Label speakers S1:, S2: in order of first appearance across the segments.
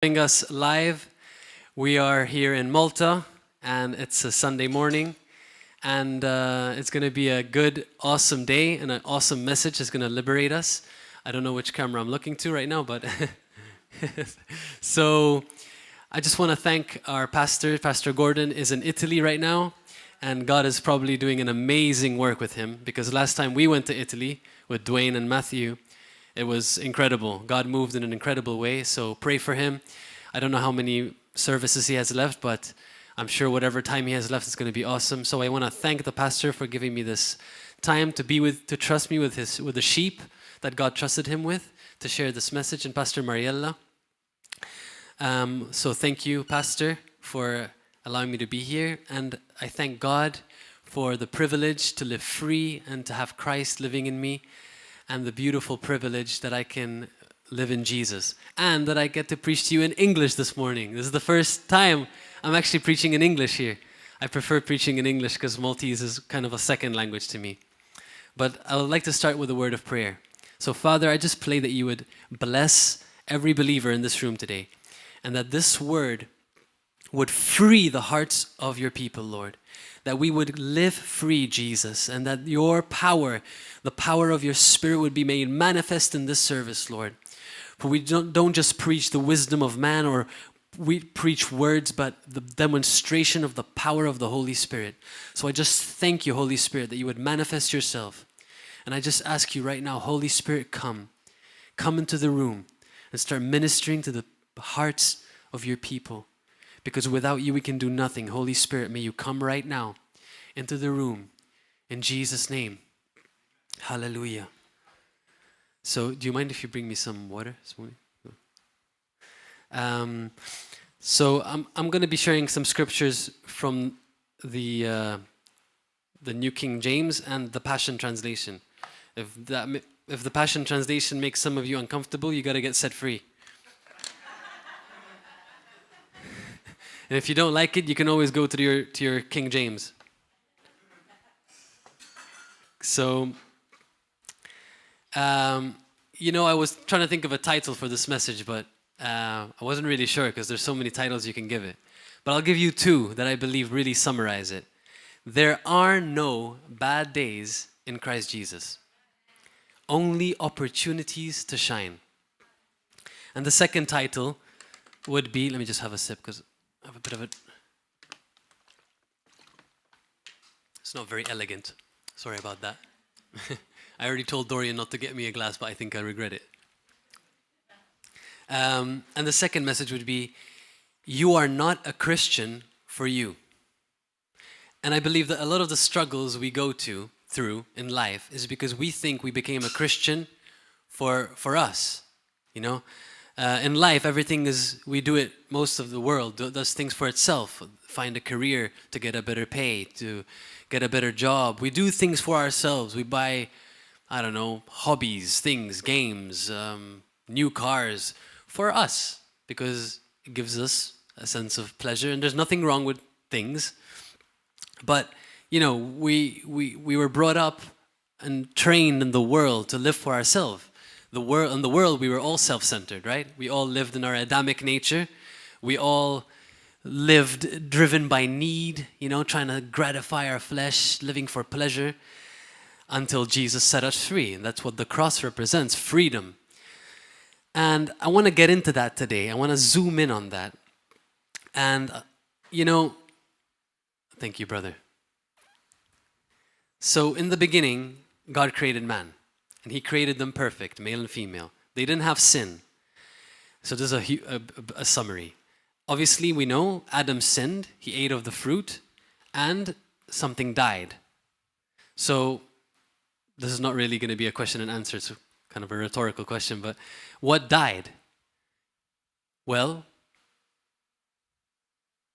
S1: Joining us live. We are here in Malta, and it's a Sunday morning, and it's going to be a good, awesome day, and an awesome message that's going to liberate us. I don't know which camera I'm looking to right now, but so I just want to thank our pastor. Pastor Gordon is in Italy right now, and God is probably doing an amazing work with him, because last time we went to Italy with Dwayne and Matthew, it was incredible. God moved in an incredible way, so pray for him. I don't know how many services he has left, but I'm sure whatever time he has left is going to be awesome. So I want to thank the pastor for giving me this time to trust me with the sheep that God trusted him with, to share this message, and Pastor Mariella. So thank you, Pastor, for allowing me to be here, and I thank God for the privilege to live free and to have Christ living in me, and the beautiful privilege that I can live in Jesus, and that I get to preach to you in English this morning. This is the first time I'm actually preaching in English here. I prefer preaching in English because Maltese is kind of a second language to me. But I would like to start with a word of prayer. So Father, I just pray that you would bless every believer in this room today, and that this word would free the hearts of your people, Lord. That we would live free, Jesus, and that your power, the power of your Spirit, would be made manifest in this service, Lord. For we don't just preach the wisdom of man, or we preach words, but the demonstration of the power of the Holy Spirit. So I just thank you, Holy Spirit, that you would manifest yourself. And I just ask you right now, Holy Spirit, come into the room and start ministering to the hearts of your people. Because without you, we can do nothing. Holy Spirit, may you come right now into the room. In Jesus' name. Hallelujah. So, do you mind if you bring me some water? So I'm going to be sharing some scriptures from the New King James and the Passion Translation. If the Passion Translation makes some of you uncomfortable, you got to get set free. And if you don't like it, you can always go to your King James. So, I was trying to think of a title for this message, but I wasn't really sure because there's so many titles you can give it. But I'll give you two that I believe really summarize it. There are no bad days in Christ Jesus. Only opportunities to shine. And the second title would be, let me just have a sip because I have a bit of it. It's not very elegant. Sorry about that. I already told Dorian not to get me a glass, but I think I regret it. And the second message would be, you are not a Christian for you. And I believe that a lot of the struggles we go through in life is because we think we became a Christian for us, in life, everything we do it, most of the world does things for itself. Find a career to get a better pay, to get a better job. We do things for ourselves. We buy, hobbies, things, games, new cars for us because it gives us a sense of pleasure, and there's nothing wrong with things. But, we were brought up and trained in the world to live for ourselves. In the world, we were all self-centered, right? We all lived in our Adamic nature. We all lived driven by need, trying to gratify our flesh, living for pleasure, until Jesus set us free. And that's what the cross represents, freedom. And I want to get into that today. I want to zoom in on that. And, thank you, brother. So in the beginning, God created man. And he created them perfect, male and female. They didn't have sin. So this is a summary. Obviously, we know Adam sinned. He ate of the fruit, and something died. So this is not really going to be a question and answer. It's kind of a rhetorical question. But what died? Well,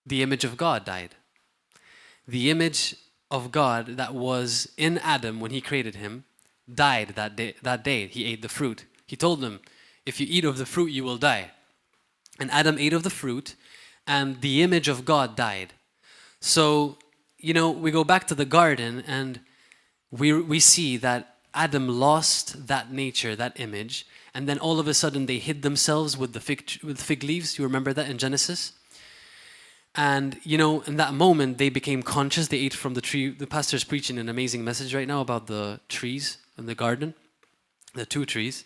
S1: the image of God died. The image of God that was in Adam when he created him died that day. He ate the fruit. He told them, if you eat of the fruit, you will die. And Adam ate of the fruit, and the image of God died. So, we go back to the garden, and we see that Adam lost that nature, that image, and then all of a sudden they hid themselves with the fig leaves. You remember that in Genesis? And, you know, in that moment, they became conscious. They ate from the tree. The pastor's preaching an amazing message right now about the trees in the garden, the 2 trees.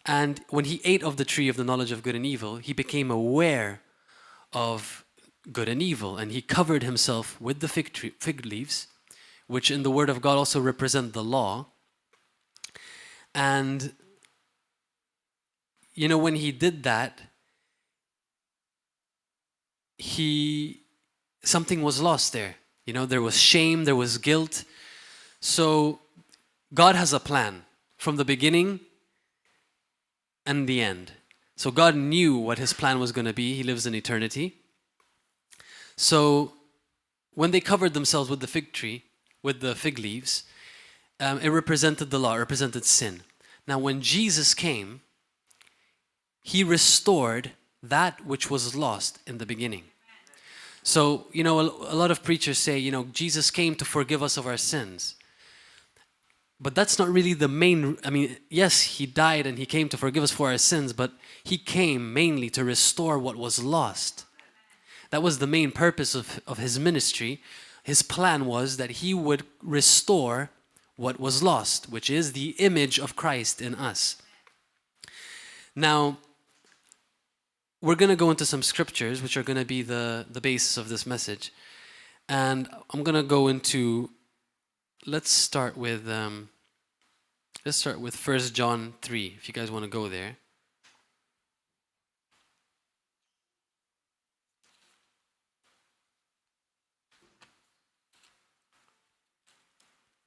S1: And when he ate of the tree of the knowledge of good and evil, he became aware of good and evil. And he covered himself with the fig leaves, which in the Word of God also represent the law. And, you know, when he did that, something was lost there. You know, there was shame, there was guilt. So God has a plan from the beginning and the end. So God knew what his plan was going to be. He lives in eternity. So when they covered themselves with the fig tree, with the fig leaves, it represented the law, it represented sin. Now when Jesus came, he restored that which was lost in the beginning. So, you know, a lot of preachers say, you know, Jesus came to forgive us of our sins. But that's not really the main, I mean, yes, he died and he came to forgive us for our sins, but he came mainly to restore what was lost. That was the main purpose of his ministry. His plan was that he would restore what was lost, which is the image of Christ in us. Now, we're going to go into some scriptures, which are going to be the basis of this message. And I'm going to go into, let's start with 1 John 3, if you guys want to go there.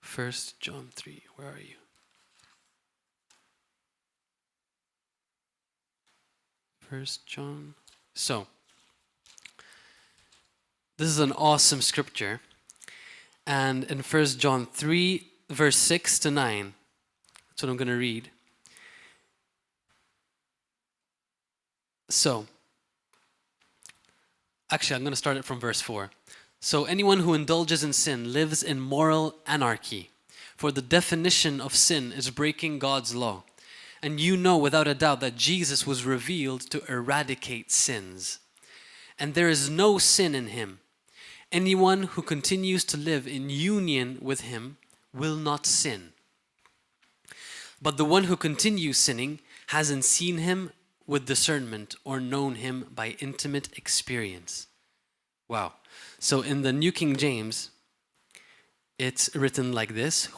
S1: First John 3, where are you? First John. So, this is an awesome scripture. And in 1 John 3, verse 6 to 9, that's what I'm going to read. So, actually, I'm going to start it from verse 4. So, anyone who indulges in sin lives in moral anarchy, for the definition of sin is breaking God's law. And you know without a doubt that Jesus was revealed to eradicate sins. And there is no sin in him. Anyone who continues to live in union with him will not sin. But the one who continues sinning hasn't seen him with discernment or known him by intimate experience. Wow. So in the New King James, it's written like this.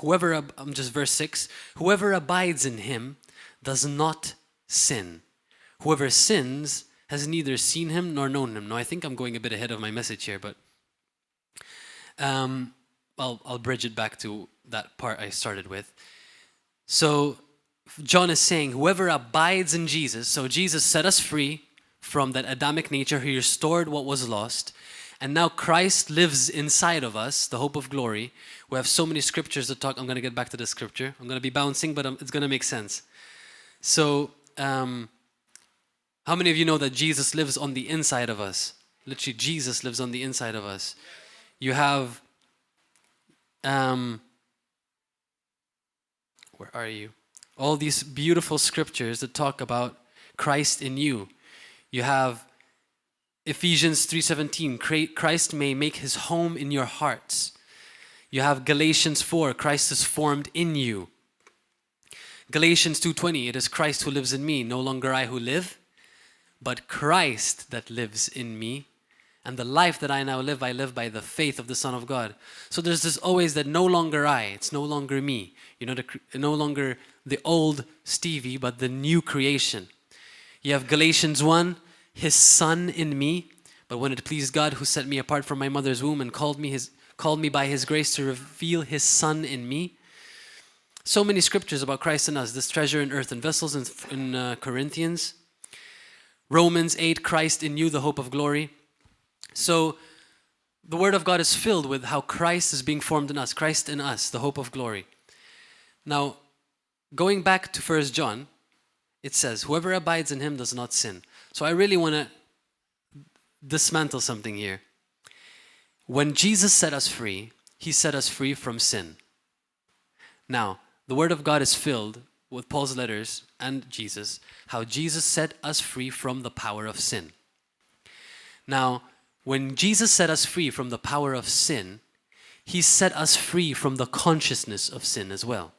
S1: Just verse 6. Whoever abides in him does not sin. Whoever sins has neither seen him nor known him. Now, I think I'm going a bit ahead of my message here, but I'll bridge it back to that part I started with. So John is saying, whoever abides in Jesus, so Jesus set us free from that Adamic nature. He restored what was lost. And now Christ lives inside of us, the hope of glory. We have so many scriptures to talk. I'm going to get back to the scripture. I'm going to be bouncing, but it's going to make sense. So, how many of you know that Jesus lives on the inside of us? Literally, Jesus lives on the inside of us. You have, where are you? All these beautiful scriptures that talk about Christ in you. You have Ephesians 3:17, Christ may make his home in your hearts. You have Galatians 4, Christ is formed in you. Galatians 2:20, it is Christ who lives in me, no longer I who live, but Christ that lives in me. And the life that I now live, I live by the faith of the Son of God. So there's this always that no longer I, it's no longer me. You know, no longer the old Stevey, but the new creation. You have Galatians 1, his Son in me, but when it pleased God who set me apart from my mother's womb and called me by his grace to reveal his Son in me. So many scriptures about Christ in us, this treasure in earthen vessels in Corinthians. Romans 8, Christ in you, the hope of glory. So the Word of God is filled with how Christ is being formed in us, Christ in us, the hope of glory. Now, going back to 1 John, it says, whoever abides in him does not sin. So I really want to dismantle something here. When Jesus set us free, he set us free from sin. Now, the Word of God is filled with Paul's letters and Jesus, how Jesus set us free from the power of sin. Now, when Jesus set us free from the power of sin, he set us free from the consciousness of sin as well.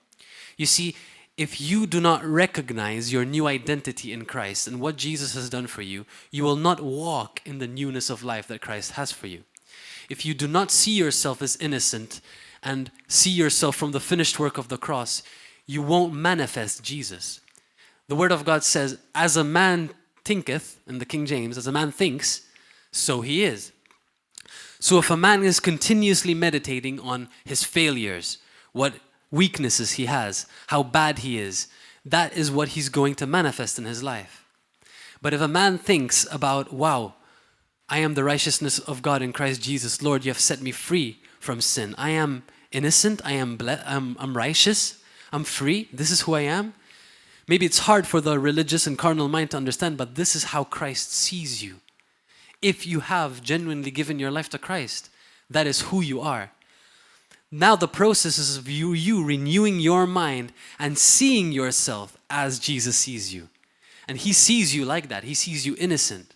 S1: You see, if you do not recognize your new identity in Christ and what Jesus has done for you, you will not walk in the newness of life that Christ has for you. If you do not see yourself as innocent and see yourself from the finished work of the cross, you won't manifest Jesus. The Word of God says, as a man thinketh, in the King James, as a man thinks, so he is. So if a man is continuously meditating on his failures, what weaknesses he has, how bad he is, that is what he's going to manifest in his life. But if a man thinks about, wow, I am the righteousness of God in Christ Jesus, Lord, you have set me free from sin. I am innocent, I'm righteous, I'm free, this is who I am. Maybe it's hard for the religious and carnal mind to understand, but this is how Christ sees you. If you have genuinely given your life to Christ, that is who you are. Now the process is of you renewing your mind and seeing yourself as Jesus sees you. And he sees you like that. He sees you innocent.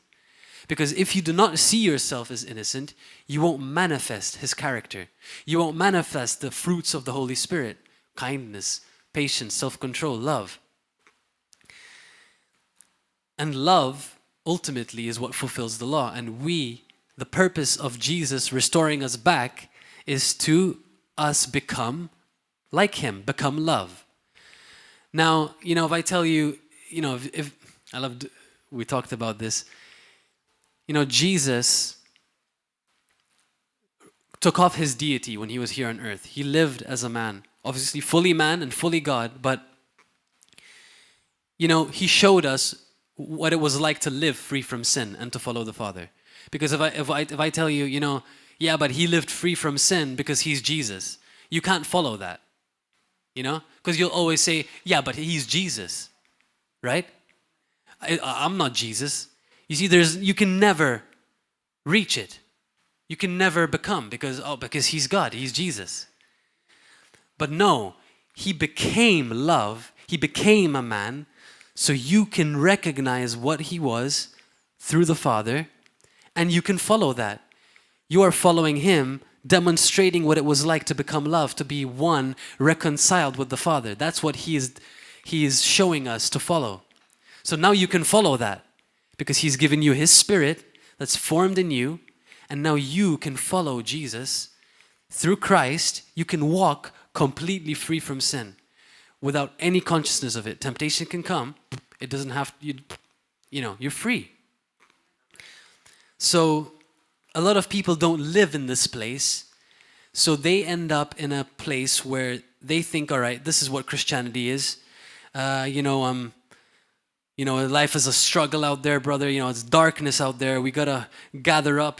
S1: Because if you do not see yourself as innocent, you won't manifest his character. You won't manifest the fruits of the Holy Spirit: kindness, patience, self-control, love. And love ultimately is what fulfills the law. And the purpose of Jesus restoring us back is to us become like him, become love. Now, if I tell you, if I loved, we talked about this, Jesus took off his deity when he was here on earth. He lived as a man, obviously fully man and fully God, but, he showed us what it was like to live free from sin and to follow the Father. Because if I tell you, yeah, but he lived free from sin because he's Jesus, you can't follow that, because you'll always say, yeah, but he's Jesus, right? I'm not Jesus. You see, you can never reach it. You can never become because he's God, he's Jesus. But no, he became love. He became a man, so you can recognize what he was through the Father, and you can follow that. You are following him, demonstrating what it was like to become love, to be one, reconciled with the Father. That's what he is showing us to follow. So now you can follow that because he's given you his Spirit that's formed in you, and now you can follow Jesus. Through Christ, you can walk completely free from sin without any consciousness of it. Temptation can come. It doesn't have, you're free. So a lot of people don't live in this place, so they end up in a place where they think, all right, this is what Christianity is. Life is a struggle out there, brother. It's darkness out there. We gotta gather up,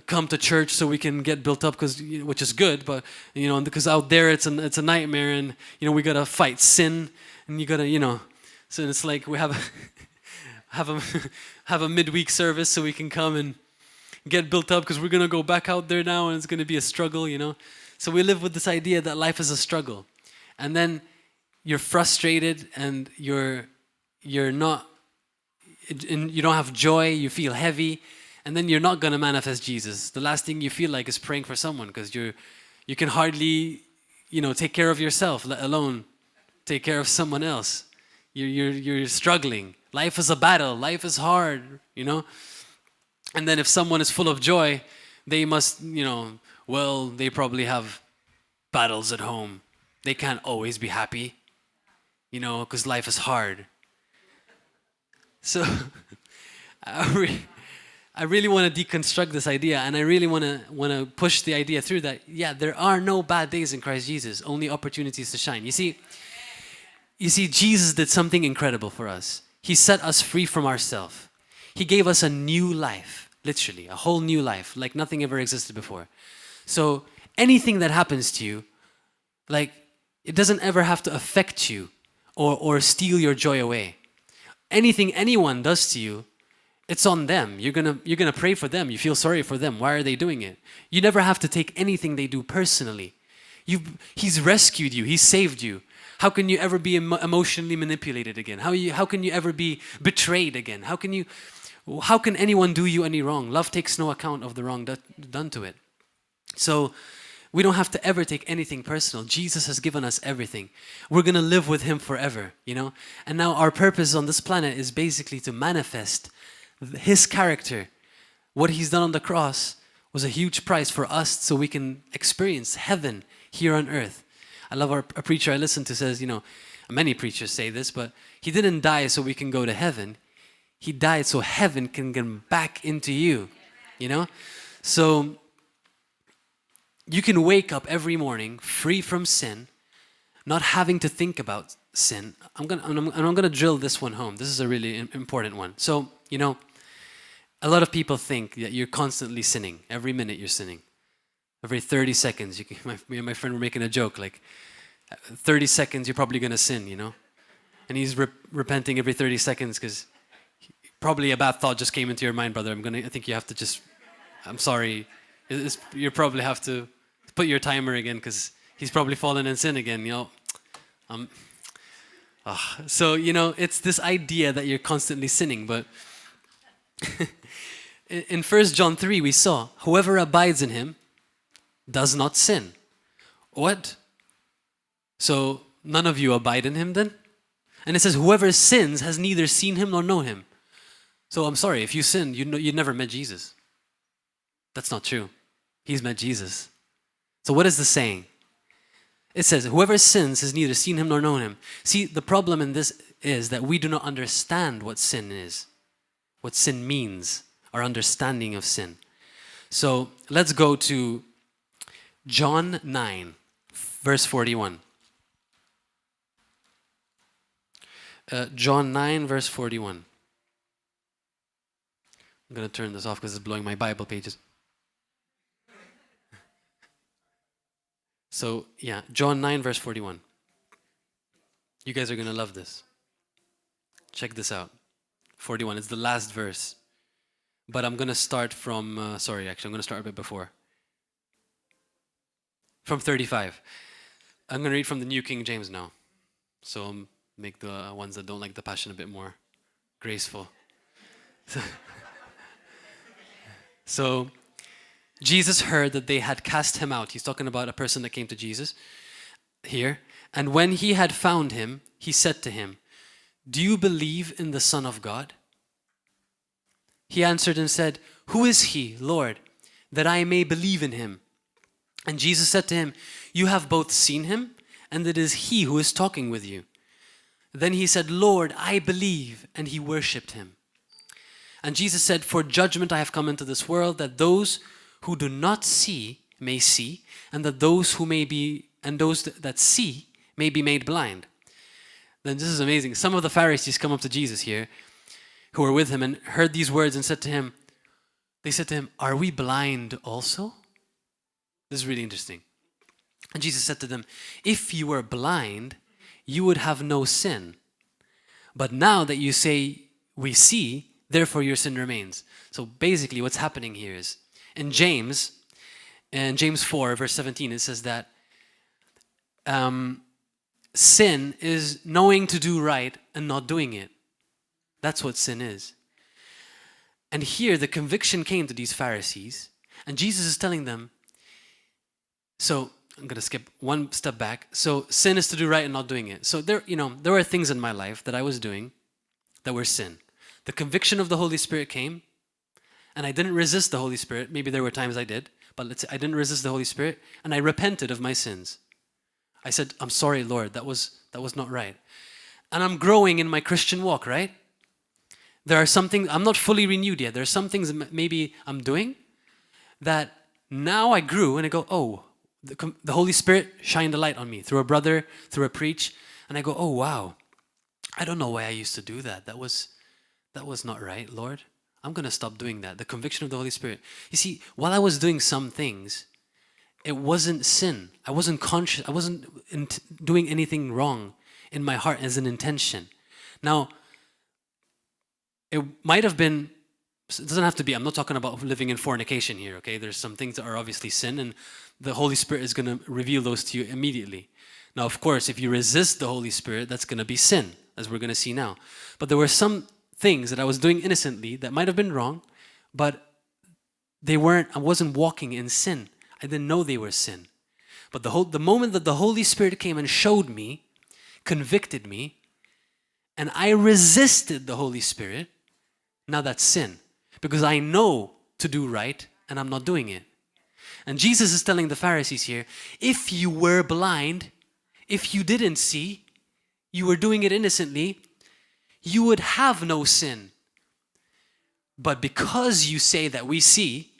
S1: come to church so we can get built up, which is good, but because out there it's a nightmare, and we gotta fight sin, and you gotta so it's like we have a midweek service so we can come and get built up because we're gonna go back out there now and it's gonna be a struggle, So we live with this idea that life is a struggle, and then you're frustrated and you don't have joy, you feel heavy, and then you're not going to manifest Jesus. The last thing you feel like is praying for someone because you can hardly, take care of yourself, let alone take care of someone else. You're struggling. Life is a battle. Life is hard, And then if someone is full of joy, they must, they probably have battles at home. They can't always be happy, because life is hard. So I really want to deconstruct this idea, and I really want to push the idea through that, there are no bad days in Christ Jesus, only opportunities to shine. You see, Jesus did something incredible for us. He set us free from ourselves. He gave us a new life, literally, a whole new life, like nothing ever existed before. So anything that happens to you, it doesn't ever have to affect you or steal your joy away. Anything anyone does to you, it's on them. You're gonna pray for them. You feel sorry for them. Why are they doing it? You never have to take anything they do personally. He's rescued you. He's saved you. How can you ever be emotionally manipulated again? How can you ever be betrayed again? How can anyone do you any wrong? Love takes no account of the wrong done to it. So we don't have to ever take anything personal. Jesus has given us everything. We're going to live with him forever, you know? And now our purpose on this planet is basically to manifest his character. What he's done on the cross was a huge price for us so we can experience heaven here on earth. I love a preacher I listen to says, you know, many preachers say this, but he didn't die so we can go to heaven. He died so heaven can get back into you, you know? So you can wake up every morning free from sin, not having to think about sin. I'm gonna drill this one home. This is a really important one. So, you know, a lot of people think that you're constantly sinning. Every minute you're sinning. Every 30 seconds, me and my friend were making a joke, like 30 seconds you're probably gonna sin, you know? And he's repenting every 30 seconds because probably a bad thought just came into your mind, brother. I think you have to just, I'm sorry. You probably have to put your timer again because he's probably fallen in sin again, you know? So, you know, it's this idea that you're constantly sinning, but in 1 John 3 we saw, whoever abides in him does not sin. What? So none of you abide in him then? And it says, whoever sins has neither seen him nor know him. So I'm sorry, if you sinned, you never met Jesus. That's not true. He's met Jesus. So what is the saying? It says, whoever sins has neither seen him nor known him. See, the problem in this is that we do not understand what sin is, what sin means, our understanding of sin. So let's go to John 9, verse 41. John 9, verse 41. I'm going to turn this off because it's blowing my Bible pages. So, yeah, John 9, verse 41. You guys are going to love this. Check this out. 41, it's the last verse. But I'm going to start from, I'm going to start a bit before. From 35. I'm going to read from the New King James now. So I'll make the ones that don't like the Passion a bit more graceful. So Jesus heard that they had cast him out. He's talking about a person that came to Jesus here. And when he had found him, he said to him, "Do you believe in the Son of God?" He answered and said, "Who is he, Lord, that I may believe in him?" And Jesus said to him, "You have both seen him, and it is he who is talking with you." Then he said, "Lord, I believe," and he worshipped him. And Jesus said, "For judgment I have come into this world, that those who do not see may see, and that those that see may be made blind." Then this is amazing. Some of the Pharisees come up to Jesus here, who were with him, and heard these words and said to him, "Are we blind also?" This is really interesting. And Jesus said to them, "If you were blind, you would have no sin. But now that you say we see, therefore your sin remains." So basically what's happening here is, in James 4, verse 17, it says that sin is knowing to do right and not doing it. That's what sin is. And here the conviction came to these Pharisees, and Jesus is telling them, so I'm going to skip one step back. So sin is to do right and not doing it. So there were things in my life that I was doing that were sin. The conviction of the Holy Spirit came, and I didn't resist the Holy Spirit. Maybe there were times I did, but let's say I didn't resist the Holy Spirit, and I repented of my sins. I said, "I'm sorry, Lord, that was not right." And I'm growing in my Christian walk, right? There are some things, I'm not fully renewed yet. There are some things that maybe I'm doing that now I grew and I go, oh, the Holy Spirit shined a light on me through a brother, through a preach, and I go, oh, wow, I don't know why I used to do that. That was not right, Lord. I'm going to stop doing that. The conviction of the Holy Spirit. You see, while I was doing some things, it wasn't sin. I wasn't conscious. I wasn't doing anything wrong in my heart as an intention. Now, it might have been So it doesn't have to be, I'm not talking about living in fornication here, okay? There's some things that are obviously sin, and the Holy Spirit is going to reveal those to you immediately. Now, of course, if you resist the Holy Spirit, that's going to be sin, as we're going to see now. But there were some things that I was doing innocently that might have been wrong, but I wasn't walking in sin. I didn't know they were sin. But the moment that the Holy Spirit came and showed me, convicted me, and I resisted the Holy Spirit, now that's sin. Because I know to do right, and I'm not doing it. And Jesus is telling the Pharisees here, if you were blind, if you didn't see, you were doing it innocently, you would have no sin. But because you say that we see,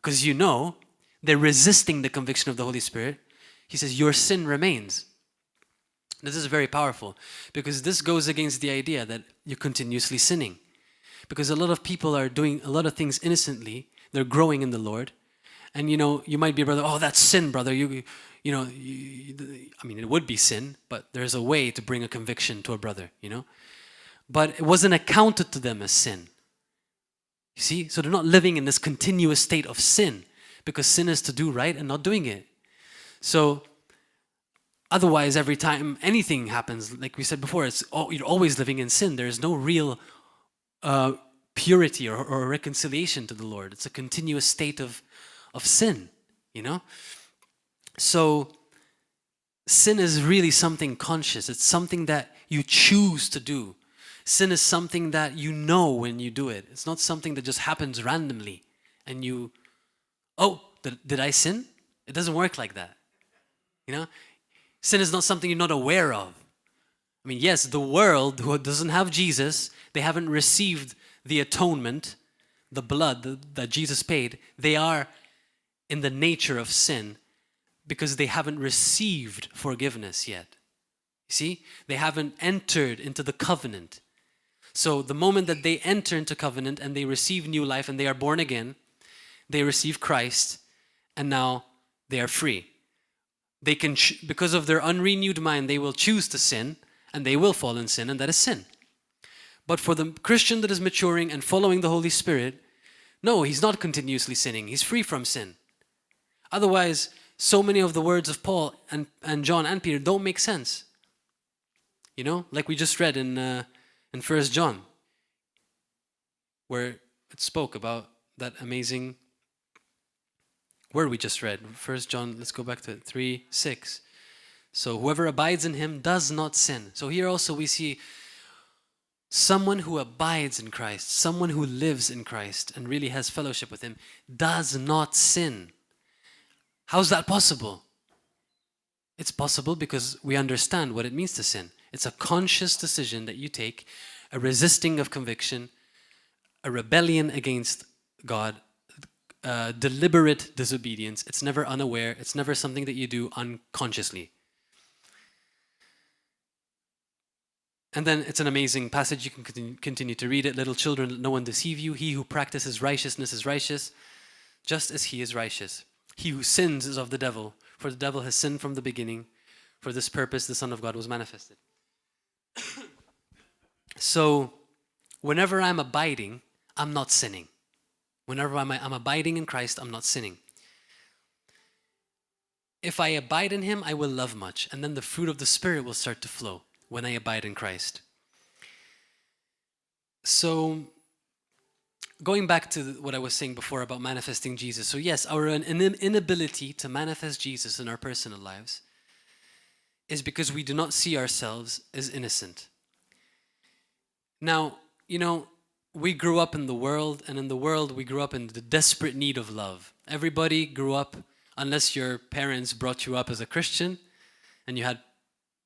S1: because you know, they're resisting the conviction of the Holy Spirit, he says, your sin remains. This is very powerful, because this goes against the idea that you're continuously sinning. Because a lot of people are doing a lot of things innocently, they're growing in the Lord, and you might be a brother, oh, that's sin, brother. I mean, it would be sin, but there's a way to bring a conviction to a brother, But it wasn't accounted to them as sin. You see? So they're not living in this continuous state of sin, because sin is to do right and not doing it. So otherwise, every time anything happens, like we said before, you're always living in sin. There's no real purity or reconciliation to the Lord. It's a continuous state of sin, So sin is really something conscious. It's something that you choose to do. Sin is something that you know when you do it. It's not something that just happens randomly and did I sin? It doesn't work like that. Sin is not something you're not aware of. I mean, yes, the world who doesn't have Jesus, they haven't received the atonement, the blood that Jesus paid. They are in the nature of sin because they haven't received forgiveness yet. You see? They haven't entered into the covenant. So the moment that they enter into covenant and they receive new life and they are born again, they receive Christ, and now they are free. They can, because of their unrenewed mind, they will choose to sin, and they will fall in sin, and that is sin. But for the Christian that is maturing and following the Holy Spirit, no, he's not continuously sinning. He's free from sin. Otherwise, so many of the words of Paul and John and Peter don't make sense. Like we just read in 1 John, where it spoke about that amazing word we just read. 1 John, let's go back to it, 3:6. So whoever abides in him does not sin. So here also we see someone who abides in Christ, someone who lives in Christ and really has fellowship with him, does not sin. How's that possible? It's possible because we understand what it means to sin. It's a conscious decision that you take, a resisting of conviction, a rebellion against God, deliberate disobedience. It's never unaware. It's never something that you do unconsciously. And then it's an amazing passage. You can continue to read it. Little children, let no one deceive you. He who practices righteousness is righteous, just as he is righteous. He who sins is of the devil, for the devil has sinned from the beginning. For this purpose, the Son of God was manifested. So, whenever I'm abiding, I'm not sinning. Whenever I'm abiding in Christ, I'm not sinning. If I abide in him, I will love much. And then the fruit of the Spirit will start to flow when I abide in Christ. So, going back to what I was saying before about manifesting Jesus. So yes, our inability to manifest Jesus in our personal lives is because we do not see ourselves as innocent. Now, we grew up in the world, and in the world we grew up in the desperate need of love. Everybody grew up, unless your parents brought you up as a Christian, and you had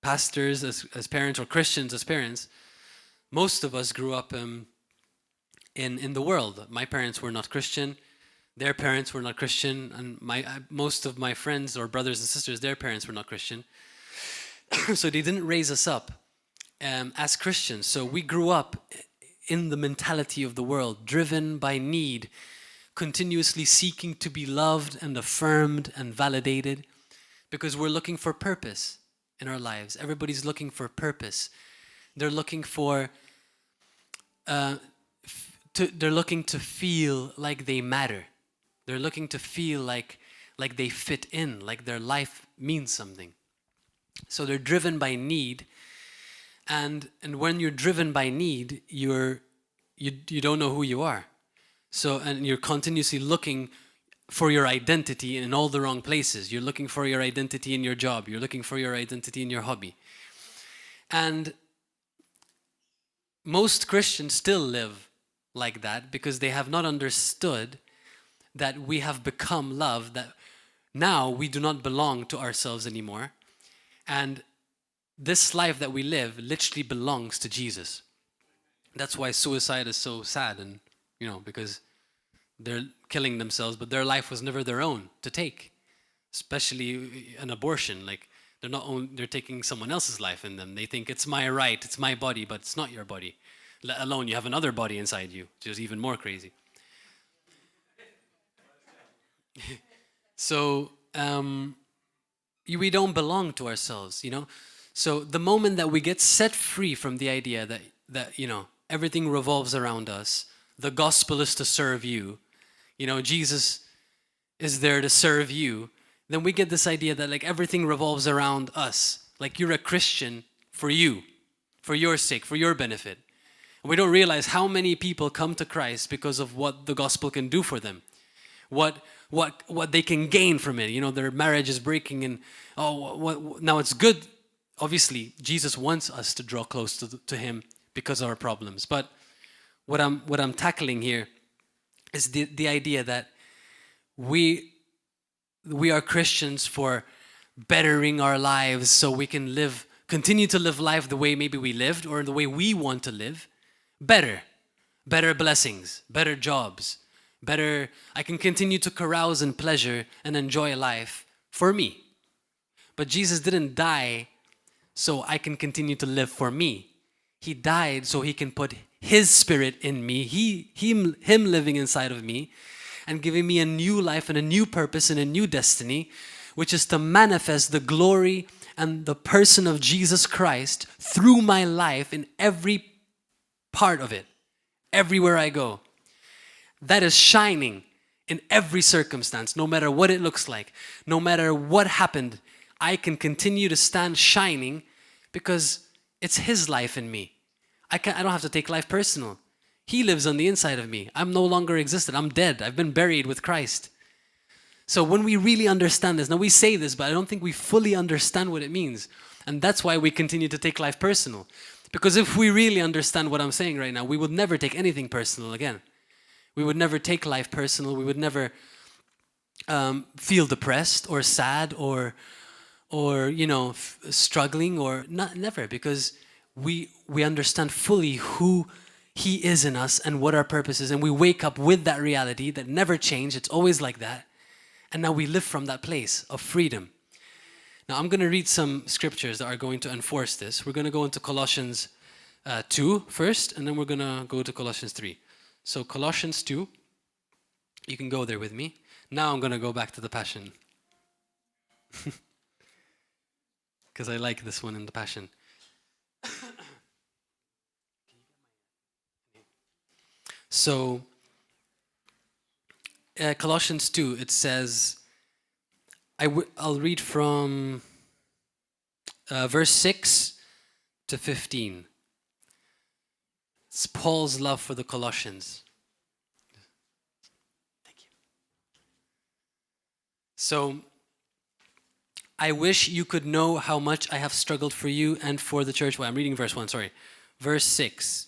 S1: pastors as parents or Christians as parents, most of us grew up in the world. My parents were not Christian, their parents were not Christian, and most of my friends or brothers and sisters, their parents were not Christian. So they didn't raise us up as Christians. So we grew up in the mentality of the world, driven by need, continuously seeking to be loved and affirmed and validated, because we're looking for purpose in our lives. Everybody's looking for purpose. They're looking for to they're looking to feel like they matter. They're looking to feel like they fit in, like their life means something. So they're driven by need, and when you're driven by need, you don't know who you are. So, and you're continuously looking for your identity in all the wrong places. You're looking for your identity in your job. You're looking for your identity in your hobby. And most Christians still live like that because they have not understood that we have become love, that now we do not belong to ourselves anymore. And this life that we live literally belongs to Jesus. That's why suicide is so sad, and because they're killing themselves, but their life was never their own to take. Especially an abortion, like they're taking someone else's life in them. They think it's my right, it's my body, but it's not your body. Let alone you have another body inside you, which is even more crazy. So we don't belong to ourselves, So the moment that we get set free from the idea that everything revolves around us, the gospel is to serve you, Jesus is there to serve you, then we get this idea that like everything revolves around us. Like you're a Christian for you, for your sake, for your benefit. And we don't realize how many people come to Christ because of what the gospel can do for them. What they can gain from it. Their marriage is breaking, and now it's good. Obviously, Jesus wants us to draw close to him because of our problems. But what I'm tackling here is the idea that we are Christians for bettering our lives so we can continue to live life the way maybe we lived or the way we want to live. Better blessings, better jobs, I can continue to carouse in pleasure and enjoy life for me. But Jesus didn't die so I can continue to live for me. He died so he can put his spirit in me, him living inside of me, and giving me a new life and a new purpose and a new destiny, which is to manifest the glory and the person of Jesus Christ through my life in every part of it, everywhere I go. That is shining in every circumstance, no matter what it looks like, no matter what happened. I can continue to stand shining because it's his life in me. I don't have to take life personal. He lives on the inside of me. I'm no longer existent. I'm dead. I've been buried with Christ. So when we really understand this, now we say this, but I don't think we fully understand what it means. And that's why we continue to take life personal. Because if we really understand what I'm saying right now, we would never take anything personal again. We would never take life personal. We would never feel depressed or sad or struggling or never, because we understand fully who he is in us and what our purpose is, and we wake up with that reality that never changed. It's always like that, and now we live from that place of freedom. Now I'm going to read some scriptures that are going to enforce this. We're going to go into Colossians 2 first, and then we're going to go to Colossians 3. So Colossians 2, you can go there with me. Now I'm going to go back to the Passion. Because I like this one in the Passion. So, Colossians 2, it says, I'll read from verse 6 to 15. It's Paul's love for the Colossians. Thank you. So, I wish you could know how much I have struggled for you and for the church. Well, I'm reading verse 1, sorry. Verse 6.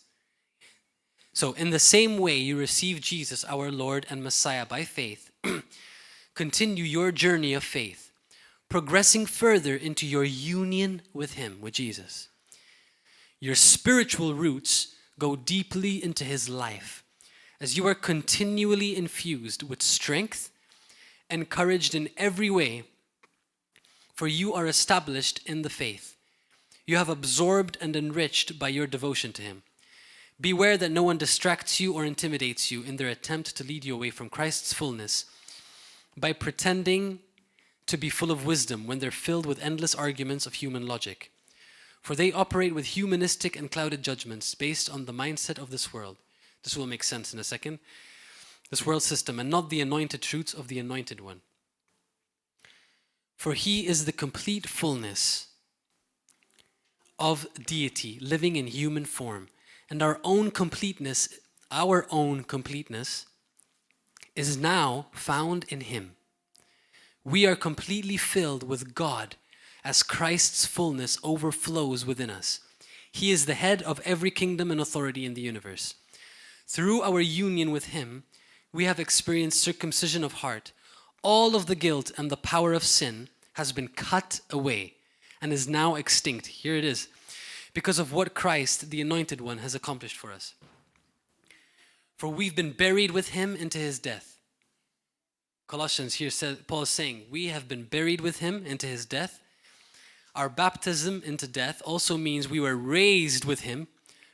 S1: So, in the same way you receive Jesus, our Lord and Messiah, by faith, continue your journey of faith, progressing further into your union with him, with Jesus. Your spiritual roots go deeply into his life, as you are continually infused with strength, encouraged in every way, for you are established in the faith. You have absorbed and enriched by your devotion to him. Beware that no one distracts you or intimidates you in their attempt to lead you away from Christ's fullness by pretending to be full of wisdom when they're filled with endless arguments of human logic. For they operate with humanistic and clouded judgments based on the mindset of this world. This will make sense in a second. This world system, and not the anointed truths of the Anointed One. For he is the complete fullness of deity living in human form, and our own completeness is now found in him. We are completely filled with God as Christ's fullness overflows within us. He is the head of every kingdom and authority in the universe. Through our union with him, we have experienced circumcision of heart. All of the guilt and the power of sin has been cut away and is now extinct. Here it is. Because of what Christ, the Anointed One, has accomplished for us. For we've been buried with him into his death. Colossians here says, Paul is saying, we have been buried with him into his death. Our baptism into death also means we were raised with him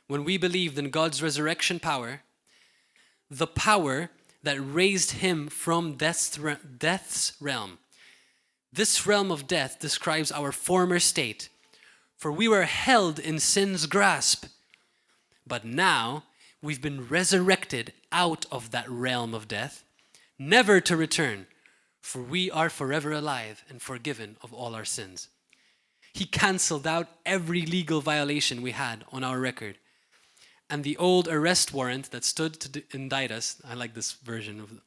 S1: when we believed in God's resurrection power, the power that raised him from death's realm. This realm of death describes our former state, for we were held in sin's grasp, but now we've been resurrected out of that realm of death, never to return, for we are forever alive and forgiven of all our sins. He canceled out every legal violation we had on our record. And the old arrest warrant that stood to indict us, I like this version of it.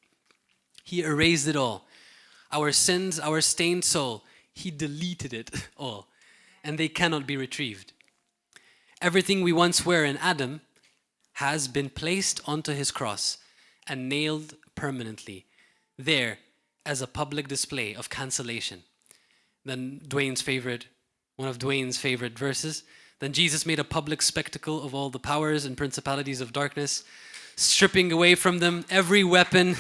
S1: He erased it all. Our sins, our stained soul, he deleted it all. And they cannot be retrieved. Everything we once were in Adam has been placed onto his cross and nailed permanently there as a public display of cancellation. Then one of Dwayne's favorite verses, then Jesus made a public spectacle of all the powers and principalities of darkness, stripping away from them every weapon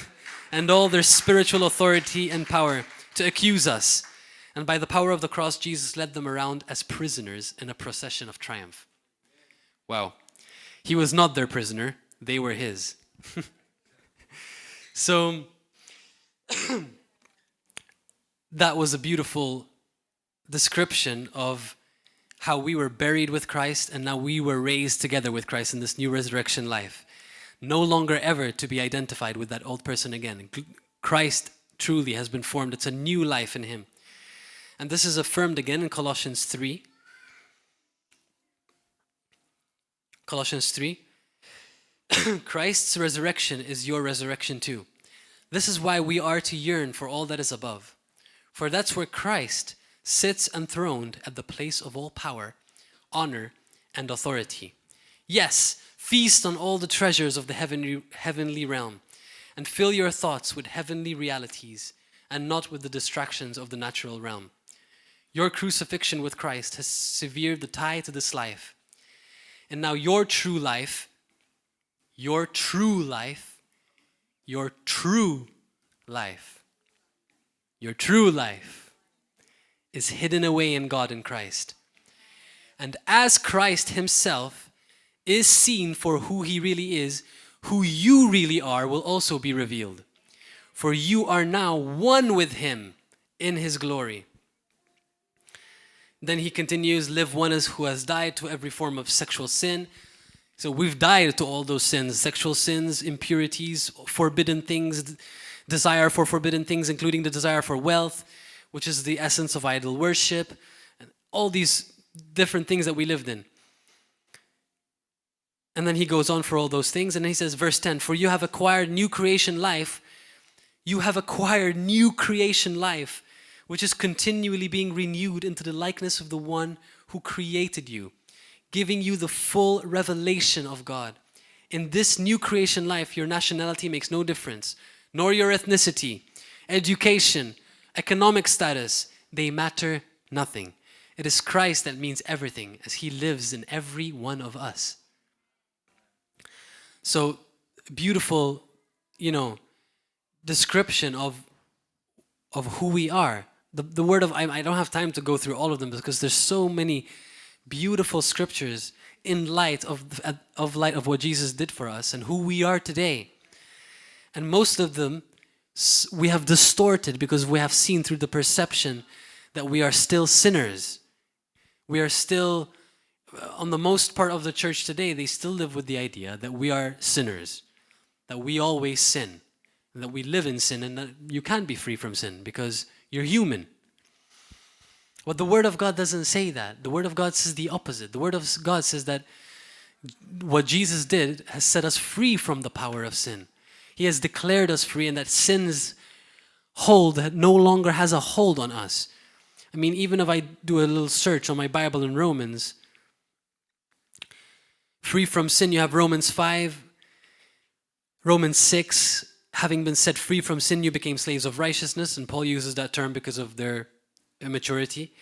S1: and all their spiritual authority and power to accuse us. And by the power of the cross, Jesus led them around as prisoners in a procession of triumph. Wow. He was not their prisoner, they were his. So, that was a beautiful description of how we were buried with Christ and now we were raised together with Christ in this new resurrection life. No longer ever to be identified with that old person again. Christ truly has been formed. It's a new life in him. And this is affirmed again in Colossians 3. Colossians 3. Christ's resurrection is your resurrection too. This is why we are to yearn for all that is above. For that's where Christ sits enthroned at the place of all power, honor, and authority. Yes, feast on all the treasures of the heavenly realm and fill your thoughts with heavenly realities and not with the distractions of the natural realm. Your crucifixion with Christ has severed the tie to this life. And now your true life is hidden away in God in Christ. And as Christ himself is seen for who he really is, who you really are will also be revealed. For you are now one with him in his glory. Then he continues, live one as who has died to every form of sexual sin. So we've died to all those sins, sexual sins, impurities, forbidden things, desire for forbidden things, including the desire for wealth, which is the essence of idol worship, and all these different things that we lived in. And then he goes on for all those things, and he says, verse 10, for you have acquired new creation life. You have acquired new creation life, which is continually being renewed into the likeness of the one who created you, giving you the full revelation of God. In this new creation life, your nationality makes no difference, nor your ethnicity, education, economic status, they matter nothing. It is Christ that means everything, as he lives in every one of us. So, beautiful, description of who we are. The word of, I don't have time to go through all of them because there's so many beautiful scriptures in light of what Jesus did for us and who we are today. And most of them we have distorted because we have seen through the perception that we are still sinners. We are still on the most part of the church today, they still live with the idea that we are sinners, that we always sin, and that we live in sin, and that you can't be free from sin because you're human. But the Word of God doesn't say that. The Word of God says the opposite. The Word of God says that what Jesus did has set us free from the power of sin. He has declared us free, and that sin's hold no longer has a hold on us. I mean, even if I do a little search on my Bible in Romans, free from sin, you have Romans 5, Romans 6, having been set free from sin, you became slaves of righteousness, and Paul uses that term because of their immaturity.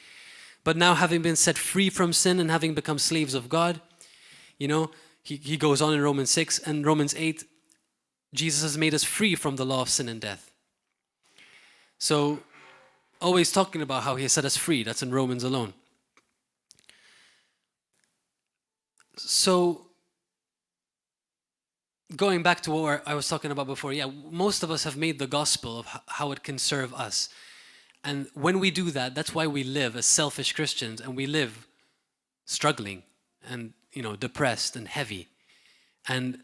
S1: But now, having been set free from sin and having become slaves of God, you know, he goes on in Romans 6 and Romans 8, Jesus has made us free from the law of sin and death. So, always talking about how he has set us free, that's in Romans alone. So, going back to what I was talking about before, yeah, most of us have made the gospel of how it can serve us. And when we do that, that's why we live as selfish Christians, and we live struggling and, you know, depressed and heavy and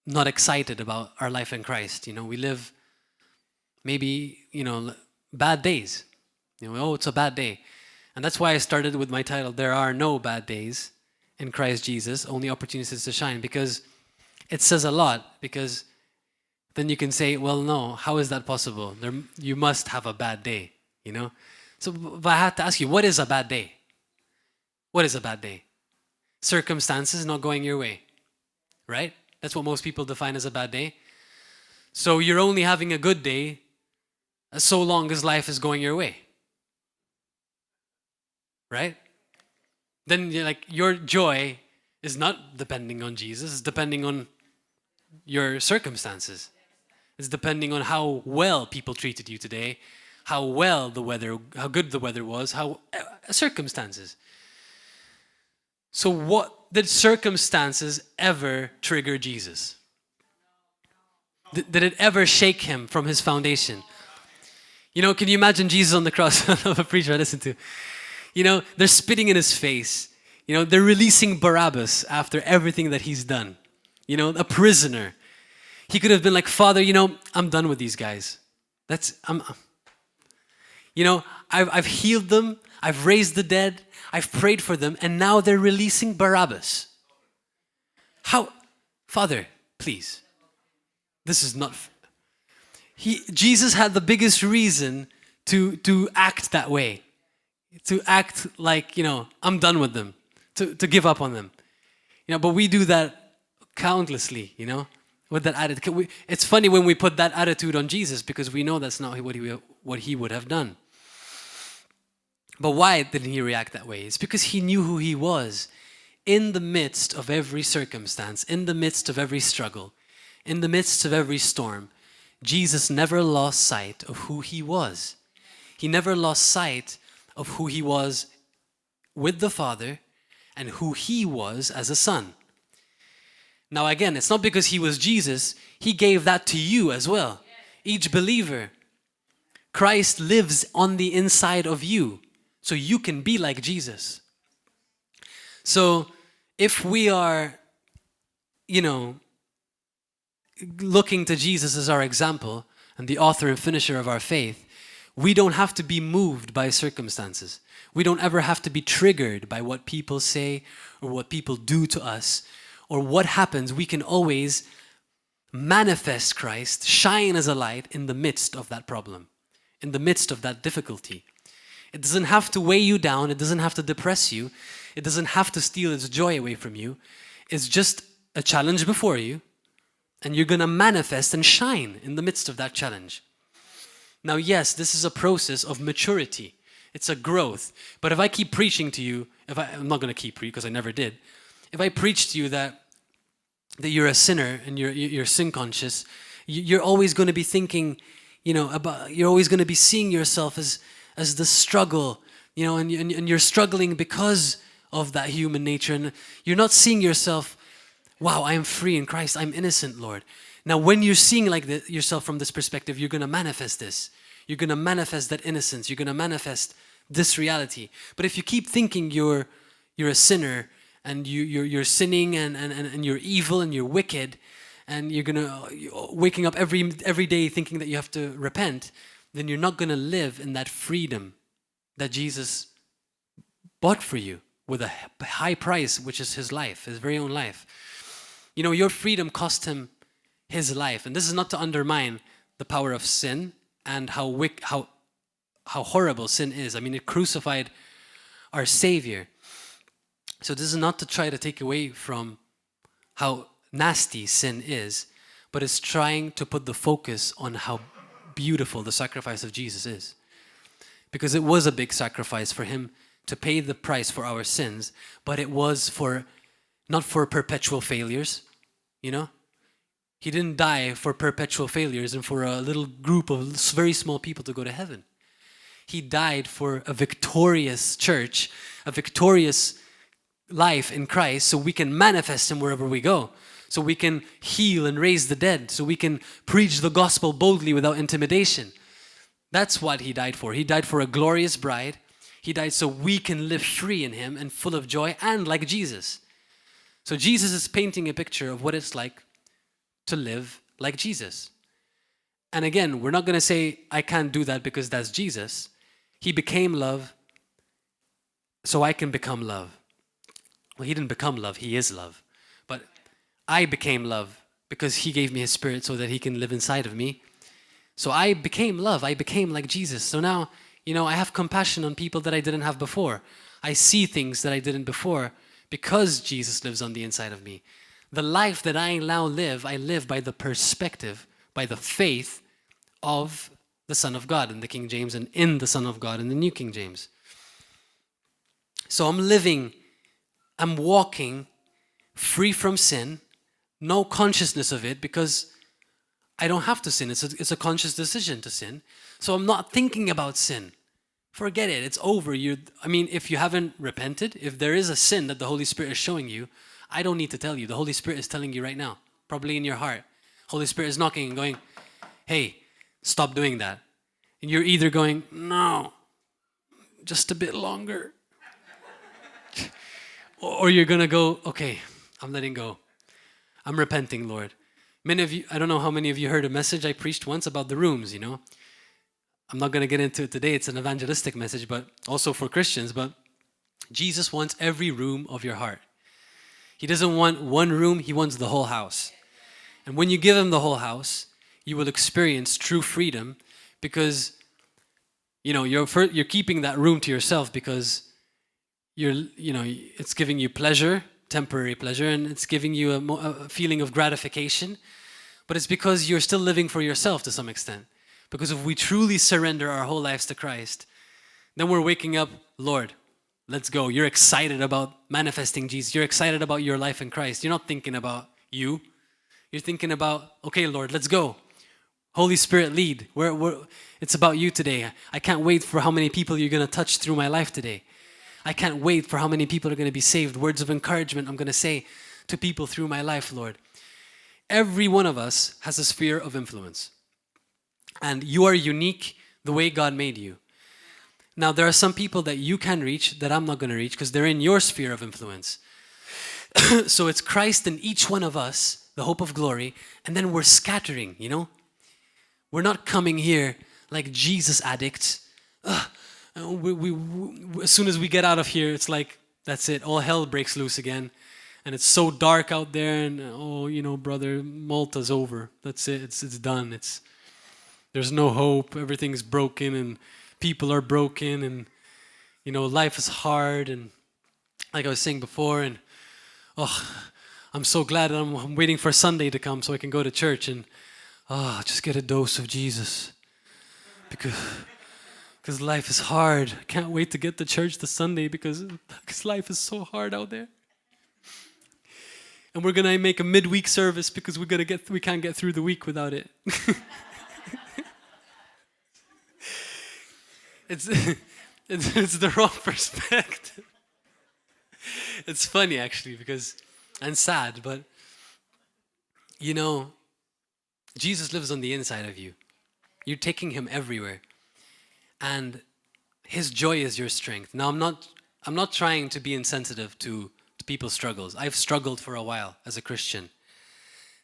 S1: not excited about our life in Christ. You know, we live maybe, you know, bad days. You know, oh, it's a bad day. And that's why I started with my title, There Are No Bad Days in Christ Jesus, Only Opportunities to Shine, because it says a lot. Because then you can say, well, no, how is that possible? You must have a bad day, you know? So but I have to ask you, what is a bad day? What is a bad day? Circumstances not going your way, right? That's what most people define as a bad day. So you're only having a good day so long as life is going your way, right? Then you're like, your joy is not depending on Jesus, it's depending on your circumstances. It's depending on how well people treated you today, how good the weather was, how circumstances. So what did circumstances ever trigger Jesus? Did it ever shake him from his foundation? You know, can you imagine Jesus on the cross? of a preacher I listened to. You know, they're spitting in his face. You know, they're releasing Barabbas after everything that he's done. You know, a prisoner. He could have been like, Father, you know, I'm done with these guys. You know, I've healed them. I've raised the dead. I've prayed for them. And now they're releasing Barabbas. How? Father, please. This is not... Jesus had the biggest reason to act that way. To act like, you know, I'm done with them. To give up on them. You know, but we do that countlessly, you know, with that attitude. It's funny when we put that attitude on Jesus because we know that's not what he would have done. But why didn't he react that way? It's because he knew who he was. In the midst of every circumstance, in the midst of every struggle, in the midst of every storm, Jesus never lost sight of who he was. He never lost sight of who he was with the Father and who he was as a son. Now again, it's not because he was Jesus, he gave that to you as well. Each believer. Christ lives on the inside of you, so you can be like Jesus. So if we are, you know, looking to Jesus as our example and the author and finisher of our faith, we don't have to be moved by circumstances. We don't ever have to be triggered by what people say or what people do to us or what happens. We can always manifest Christ, shine as a light in the midst of that problem, in the midst of that difficulty. It doesn't have to weigh you down. It doesn't have to depress you. It doesn't have to steal its joy away from you. It's just a challenge before you, and you're going to manifest and shine in the midst of that challenge. Now, yes, this is a process of maturity. It's a growth. But if I keep preaching to you, I'm not going to keep preaching because I never did. If I preach to you that you're a sinner and you're sin conscious, you're always going to be thinking, you know, you're always going to be seeing yourself as the struggle, you know, and you're struggling because of that human nature, and you're not seeing yourself, wow, I am free in Christ, I'm innocent, Lord. Now, when you're seeing yourself from this perspective, you're going to manifest this. You're going to manifest that innocence. You're going to manifest this reality. But if you keep thinking you're you're a sinner and you're sinning and you're evil and you're wicked and you're waking up every day thinking that you have to repent, then you're not gonna live in that freedom that Jesus bought for you with a high price, which is his life, his very own life. You know, your freedom cost him his life. And this is not to undermine the power of sin and how horrible sin is. I mean, it crucified our Savior. So this is not to try to take away from how nasty sin is, but it's trying to put the focus on how beautiful the sacrifice of Jesus is. Because it was a big sacrifice for him to pay the price for our sins, but it was not for perpetual failures, you know? He didn't die for perpetual failures and for a little group of very small people to go to heaven. He died for a victorious church, a victorious life in Christ, so we can manifest him wherever we go. So we can heal and raise the dead. So we can preach the gospel boldly without intimidation. That's what he died for. He died for a glorious bride. He died so we can live free in him and full of joy and like Jesus. So Jesus is painting a picture of what it's like to live like Jesus. And again, we're not going to say, I can't do that because that's Jesus. He became love so I can become love. Well, he didn't become love, he is love. But I became love because he gave me his spirit so that he can live inside of me. So I became love, I became like Jesus. So now, you know, I have compassion on people that I didn't have before. I see things that I didn't before because Jesus lives on the inside of me. The life that I now live, I live by the perspective, by the faith of the Son of God in the King James and in the Son of God in the New King James. So I'm walking free from sin, no consciousness of it because I don't have to sin. It's a conscious decision to sin. So I'm not thinking about sin. Forget it. It's over. If you haven't repented, if there is a sin that the Holy Spirit is showing you, I don't need to tell you. The Holy Spirit is telling you right now, probably in your heart. Holy Spirit is knocking and going, hey, stop doing that. And you're either going, no, just a bit longer. Or you're going to go, okay, I'm letting go. I'm repenting, Lord. Many of you, I don't know how many of you heard a message I preached once about the rooms, you know. I'm not going to get into it today. It's an evangelistic message, but also for Christians. But Jesus wants every room of your heart. He doesn't want one room. He wants the whole house. And when you give him the whole house, you will experience true freedom because, you know, you're keeping that room to yourself because it's giving you pleasure, temporary pleasure, and it's giving you a feeling of gratification. But it's because you're still living for yourself to some extent. Because if we truly surrender our whole lives to Christ, then we're waking up, Lord, let's go. You're excited about manifesting Jesus. You're excited about your life in Christ. You're not thinking about you. You're thinking about, okay, Lord, let's go. Holy Spirit, lead. It's about you today. I can't wait for how many people you're going to touch through my life today. I can't wait for how many people are going to be saved. Words of encouragement I'm going to say to people through my life, Lord. Every one of us has a sphere of influence. And you are unique the way God made you. Now, there are some people that you can reach that I'm not going to reach because they're in your sphere of influence. So it's Christ in each one of us, the hope of glory, and then we're scattering, you know? We're not coming here like Jesus addicts. As soon as we get out of here, it's like, that's it. All hell breaks loose again. And it's so dark out there and, brother, Malta's over. That's it. It's done. There's no hope. Everything's broken and people are broken and, life is hard. And like I was saying before, and, I'm so glad I'm waiting for Sunday to come so I can go to church and, just get a dose of Jesus. Because life is hard. I can't wait to get to church this Sunday because life is so hard out there. And we're going to make a midweek service because we can't get through the week without it. It's the wrong perspective. It's funny actually and sad, but Jesus lives on the inside of you. You're taking him everywhere. And his joy is your strength. Now, I'm not I'm not trying to be insensitive to people's struggles. I've struggled for a while as a Christian.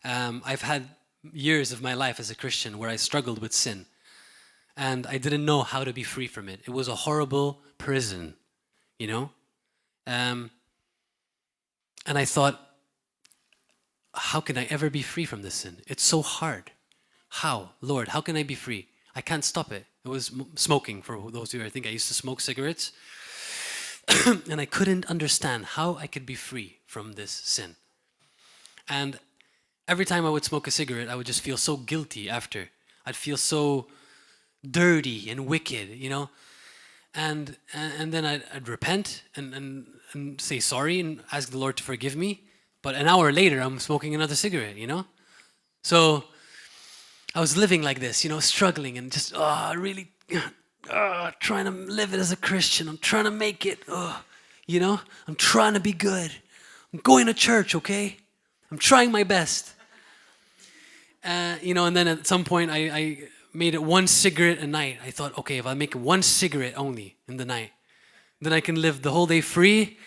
S1: I've had years of my life as a Christian where I struggled with sin. And I didn't know how to be free from it. It was a horrible prison, you know? And I thought, how can I ever be free from this sin? It's so hard. How? Lord, how can I be free? I can't stop it. It was smoking, for those of you who think I used to smoke cigarettes. And I couldn't understand how I could be free from this sin. And every time I would smoke a cigarette, I would just feel so guilty after. I'd feel so dirty and wicked, you know? And then I'd repent and say sorry and ask the Lord to forgive me. But an hour later, I'm smoking another cigarette, you know? So I was living like this, you know, struggling and just, really trying to live it as a Christian. I'm trying to make it, you know? I'm trying to be good. I'm going to church, okay? I'm trying my best. You know, and then at some point, I made it one cigarette a night. I thought, okay, if I make one cigarette only in the night, then I can live the whole day free.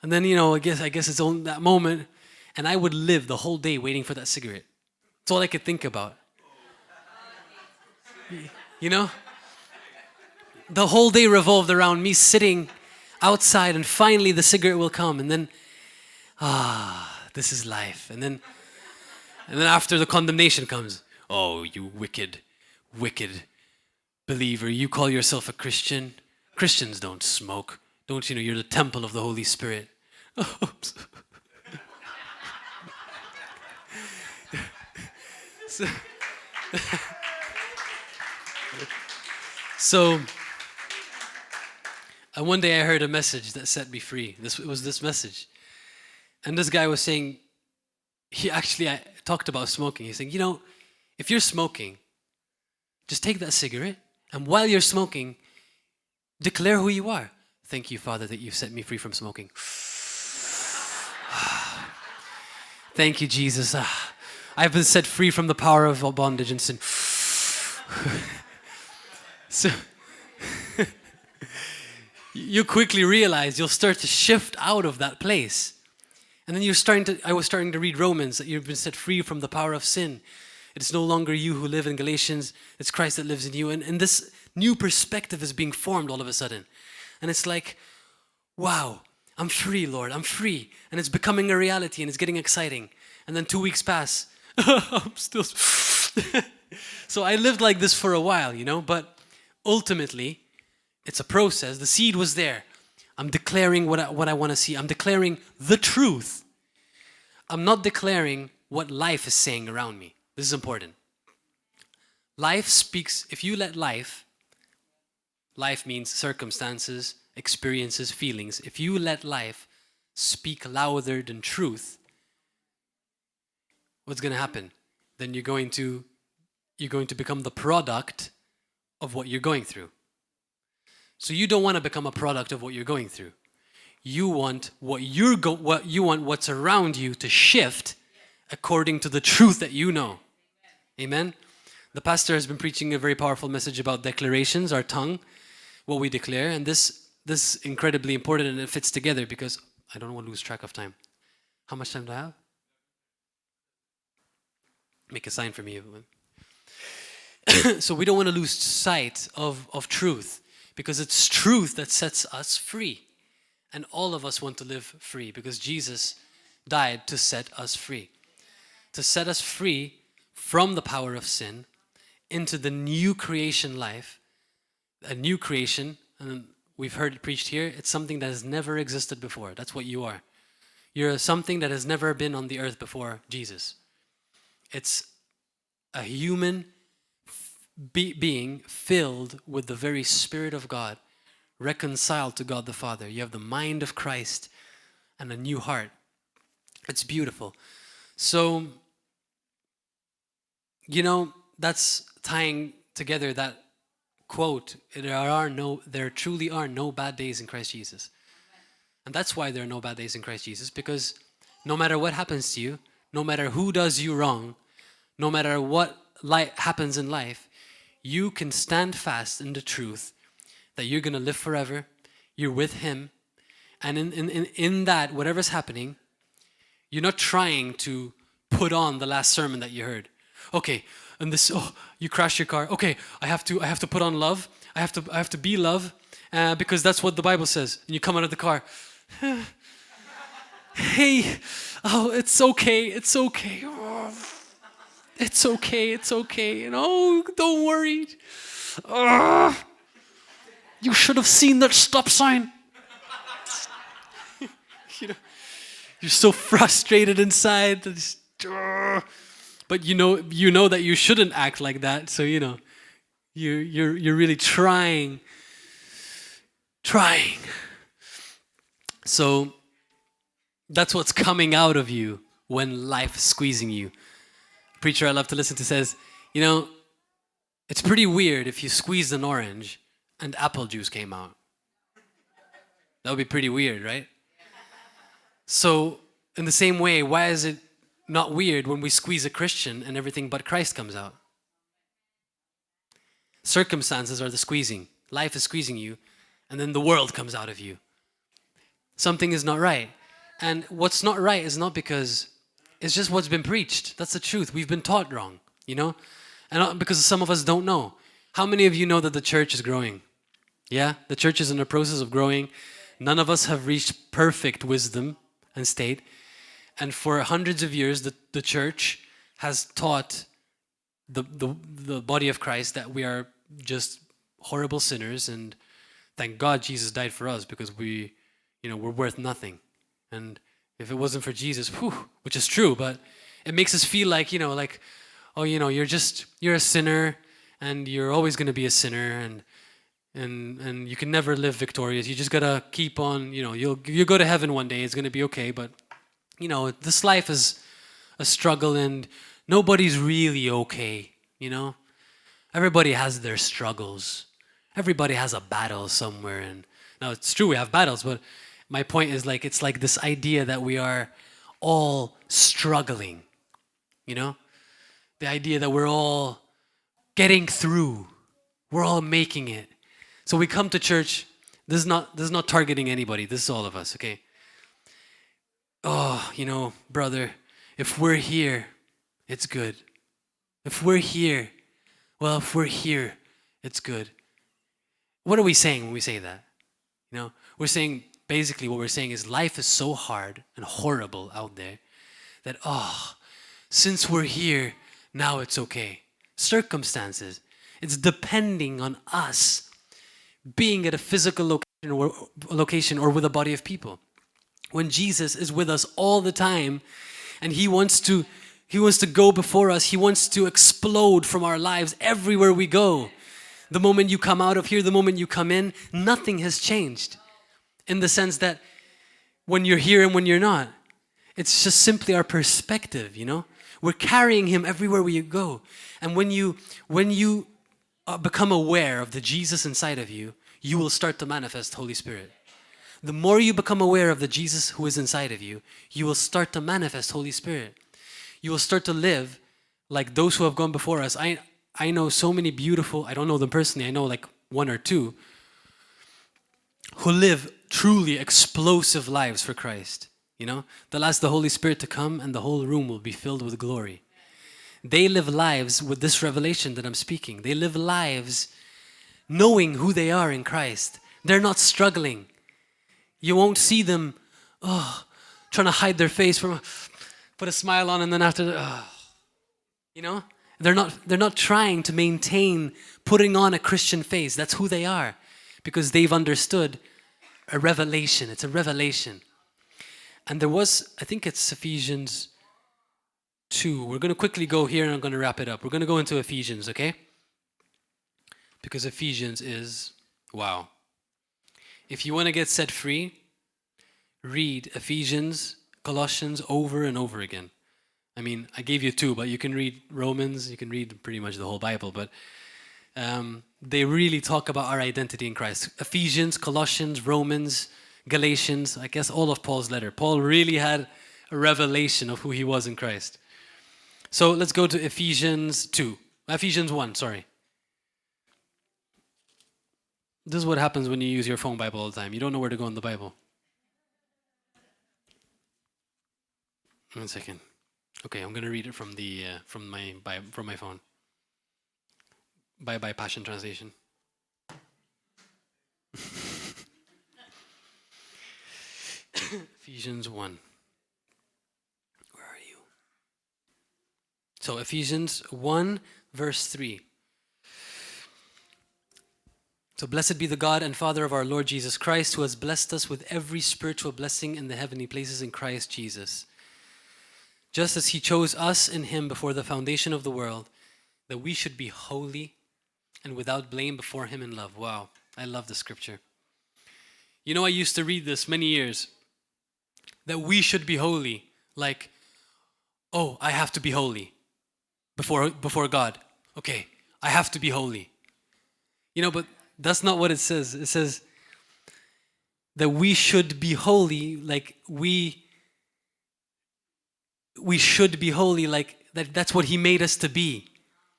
S1: And then, you know, I guess it's on that moment. And I would live the whole day waiting for that cigarette. That's all I could think about. You know? The whole day revolved around me sitting outside and finally the cigarette will come. And then, this is life. And then after the condemnation comes, oh, you wicked believer, you call yourself a Christian? Christians don't smoke. Don't you know you're the temple of the Holy Spirit? So one day I heard a message that set me free. It was this message. And this guy was saying, I talked about smoking. He's saying, you know, if you're smoking, just take that cigarette, and while you're smoking, declare who you are. Thank you, Father, that you've set me free from smoking. Thank you, Jesus. I've been set free from the power of bondage and sin. So you quickly realize you'll start to shift out of that place. And then I was starting to read Romans, that you've been set free from the power of sin. It's no longer you who live in Galatians, it's Christ that lives in you. And this new perspective is being formed all of a sudden. And it's like, wow, I'm free, Lord, I'm free. And it's becoming a reality and it's getting exciting. And then 2 weeks pass, I'm still... So I lived like this for a while, you know, but ultimately, it's a process. The seed was there. I'm declaring what I want to see. I'm declaring the truth. I'm not declaring what life is saying around me. This is important. Life speaks, if you let life means circumstances, experiences, feelings. If you let life speak louder than truth, what's going to happen? Then you're going to become the product of what you're going through. So you don't want to become a product of what you're going through. You want what's around you to shift according to the truth that you know. Amen. The pastor has been preaching a very powerful message about declarations, our tongue, what we declare, and this is incredibly important, and it fits together because I don't want to lose track of time. How much time do I have? Make a sign for me. So we don't want to lose sight of truth, because it's truth that sets us free. And all of us want to live free because Jesus died to set us free. To set us free from the power of sin into the new creation life. A new creation, and we've heard it preached here, it's something that has never existed before. That's what you are. You're something that has never been on the earth before Jesus. It's a human being filled with the very Spirit of God, reconciled to God the Father. You have the mind of Christ and a new heart. It's beautiful. So, you know, that's tying together that quote, there truly are no bad days in Christ Jesus. And that's why there are no bad days in Christ Jesus, because no matter what happens to you, no matter who does you wrong, no matter what happens in life, you can stand fast in the truth that you're going to live forever, you're with Him, And in that, whatever's happening, you're not trying to put on the last sermon that you heard. Okay, and this, you crash your car. Okay, I have to put on love. I have to be love, because that's what the Bible says. And you come out of the car. Hey, it's okay. Oh, it's okay. Don't worry. You should have seen that stop sign. You're so frustrated inside. But you know that you shouldn't act like that. So you're really trying. So that's what's coming out of you when life is squeezing you. A preacher I love to listen to says, it's pretty weird if you squeezed an orange and apple juice came out. That would be pretty weird, right? So in the same way, why is it not weird when we squeeze a Christian and everything but Christ comes out? Circumstances are the squeezing. Life is squeezing you, and then the world comes out of you. Something is not right. And what's not right is not because it's just what's been preached. That's the truth. We've been taught wrong, And because some of us don't know. How many of you know that the church is growing? Yeah, the church is in the process of growing. None of us have reached perfect wisdom and state. And for hundreds of years, the church has taught the body of Christ that we are just horrible sinners, and thank God Jesus died for us, because we're worth nothing. And if it wasn't for Jesus, which is true, but it makes us feel like, you're a sinner, and you're always going to be a sinner, and you can never live victorious. You just gotta keep on, you'll go to heaven one day. It's going to be okay, but this life is a struggle, and nobody's really okay. Everybody has their struggles. Everybody has a battle somewhere, and now it's true we have battles, but my point is it's like this idea that we are all struggling. The idea that we're all getting through. We're all making it. So we come to church. This is not targeting anybody. This is all of us, okay? Oh, brother, if we're here, it's good. If we're here, it's good. What are we saying when we say that? We're saying, basically what we're saying is life is so hard and horrible out there that, since we're here, now it's okay. Circumstances. It's depending on us being at a physical location or with a body of people. When Jesus is with us all the time, and he wants to go before us, he wants to explode from our lives everywhere we go. The moment you come out of here, the moment you come in, nothing has changed. In the sense that when you're here and when you're not, it's just simply our perspective, We're carrying him everywhere we go. And when you become aware of the Jesus inside of you, you will start to manifest Holy Spirit. The more you become aware of the Jesus who is inside of you, you will start to manifest Holy Spirit. You will start to live like those who have gone before us. I know so many beautiful, I don't know them personally, I know like one or two, who live truly explosive lives for Christ. They'll ask the Holy Spirit to come and the whole room will be filled with glory. They live lives with this revelation that I'm speaking. They live lives knowing who they are in Christ. They're not struggling. You won't see them trying to hide their face, put a smile on, and then after they're not trying to maintain putting on a Christian face. That's who they are, because they've understood a revelation. It's a revelation. And there was, I think it's Ephesians 2. We're going to quickly go here and I'm going to wrap it up. We're going to go into Ephesians, okay? Because Ephesians is, wow. If you want to get set free, read Ephesians, Colossians over and over again. I mean, I gave you 2, but you can read Romans, you can read pretty much the whole Bible, but they really talk about our identity in Christ. Ephesians, Colossians, Romans, Galatians, I guess all of Paul's letter. Paul really had a revelation of who he was in Christ. So let's go to Ephesians 1, sorry. This is what happens when you use your phone Bible all the time. You don't know where to go in the Bible. 1 second. Okay, I'm going to read it from my phone. By Passion Translation. Ephesians 1. Where are you? So Ephesians 1 verse 3. So blessed be the God and Father of our Lord Jesus Christ, who has blessed us with every spiritual blessing in the heavenly places in Christ Jesus. Just as he chose us in him before the foundation of the world, that we should be holy and without blame before him in love. Wow, I love the scripture. You know, I used to read this many years, that we should be holy, like, oh, I have to be holy before God. Okay, I have to be holy. You know, but that's not what it says. It says that we should be holy, like we should be holy, like that's what he made us to be.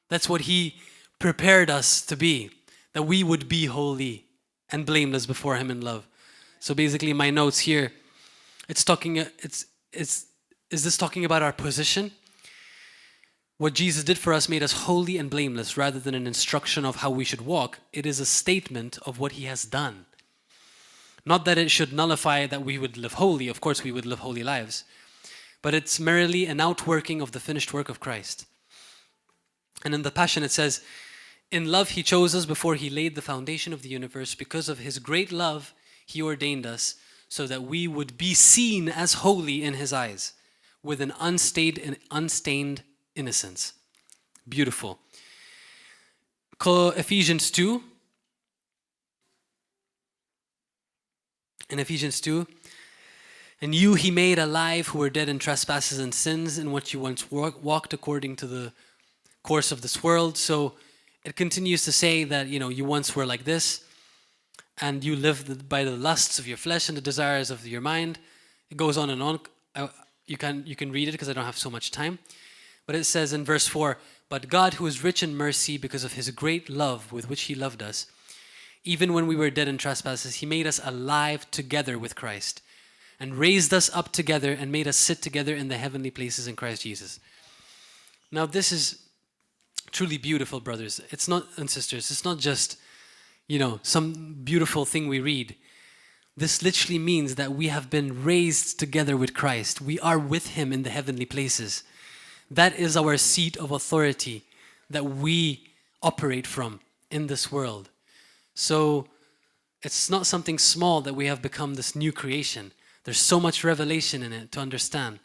S1: That's what he prepared us to be, that we would be holy and blameless before him in love. So basically my notes here, is this talking about our position? What Jesus did for us made us holy and blameless rather than an instruction of how we should walk. It is a statement of what he has done. Not that it should nullify that we would live holy. Of course we would live holy lives. But it's merely an outworking of the finished work of Christ. And in the Passion it says, in love he chose us before he laid the foundation of the universe. Because of his great love, he ordained us so that we would be seen as holy in his eyes, with an unstained innocence. Beautiful. Ephesians 2. In Ephesians 2, and you he made alive who were dead in trespasses and sins, in which you once walked according to the course of this world. So it continues to say that, you know, you once were like this, and you lived by the lusts of your flesh and the desires of your mind. It goes on and on. You can read it because I don't have so much time. But it says in verse 4, but God, who is rich in mercy because of his great love with which he loved us, even when we were dead in trespasses, he made us alive together with Christ and raised us up together and made us sit together in the heavenly places in Christ Jesus. Now this is truly beautiful, brothers. It's not, and sisters, it's not just, you know, some beautiful thing we read. This literally means that we have been raised together with Christ. We are with him in the heavenly places. That is our seat of authority that we operate from in this world. So it's not something small that we have become this new creation. There's so much revelation in it to understand.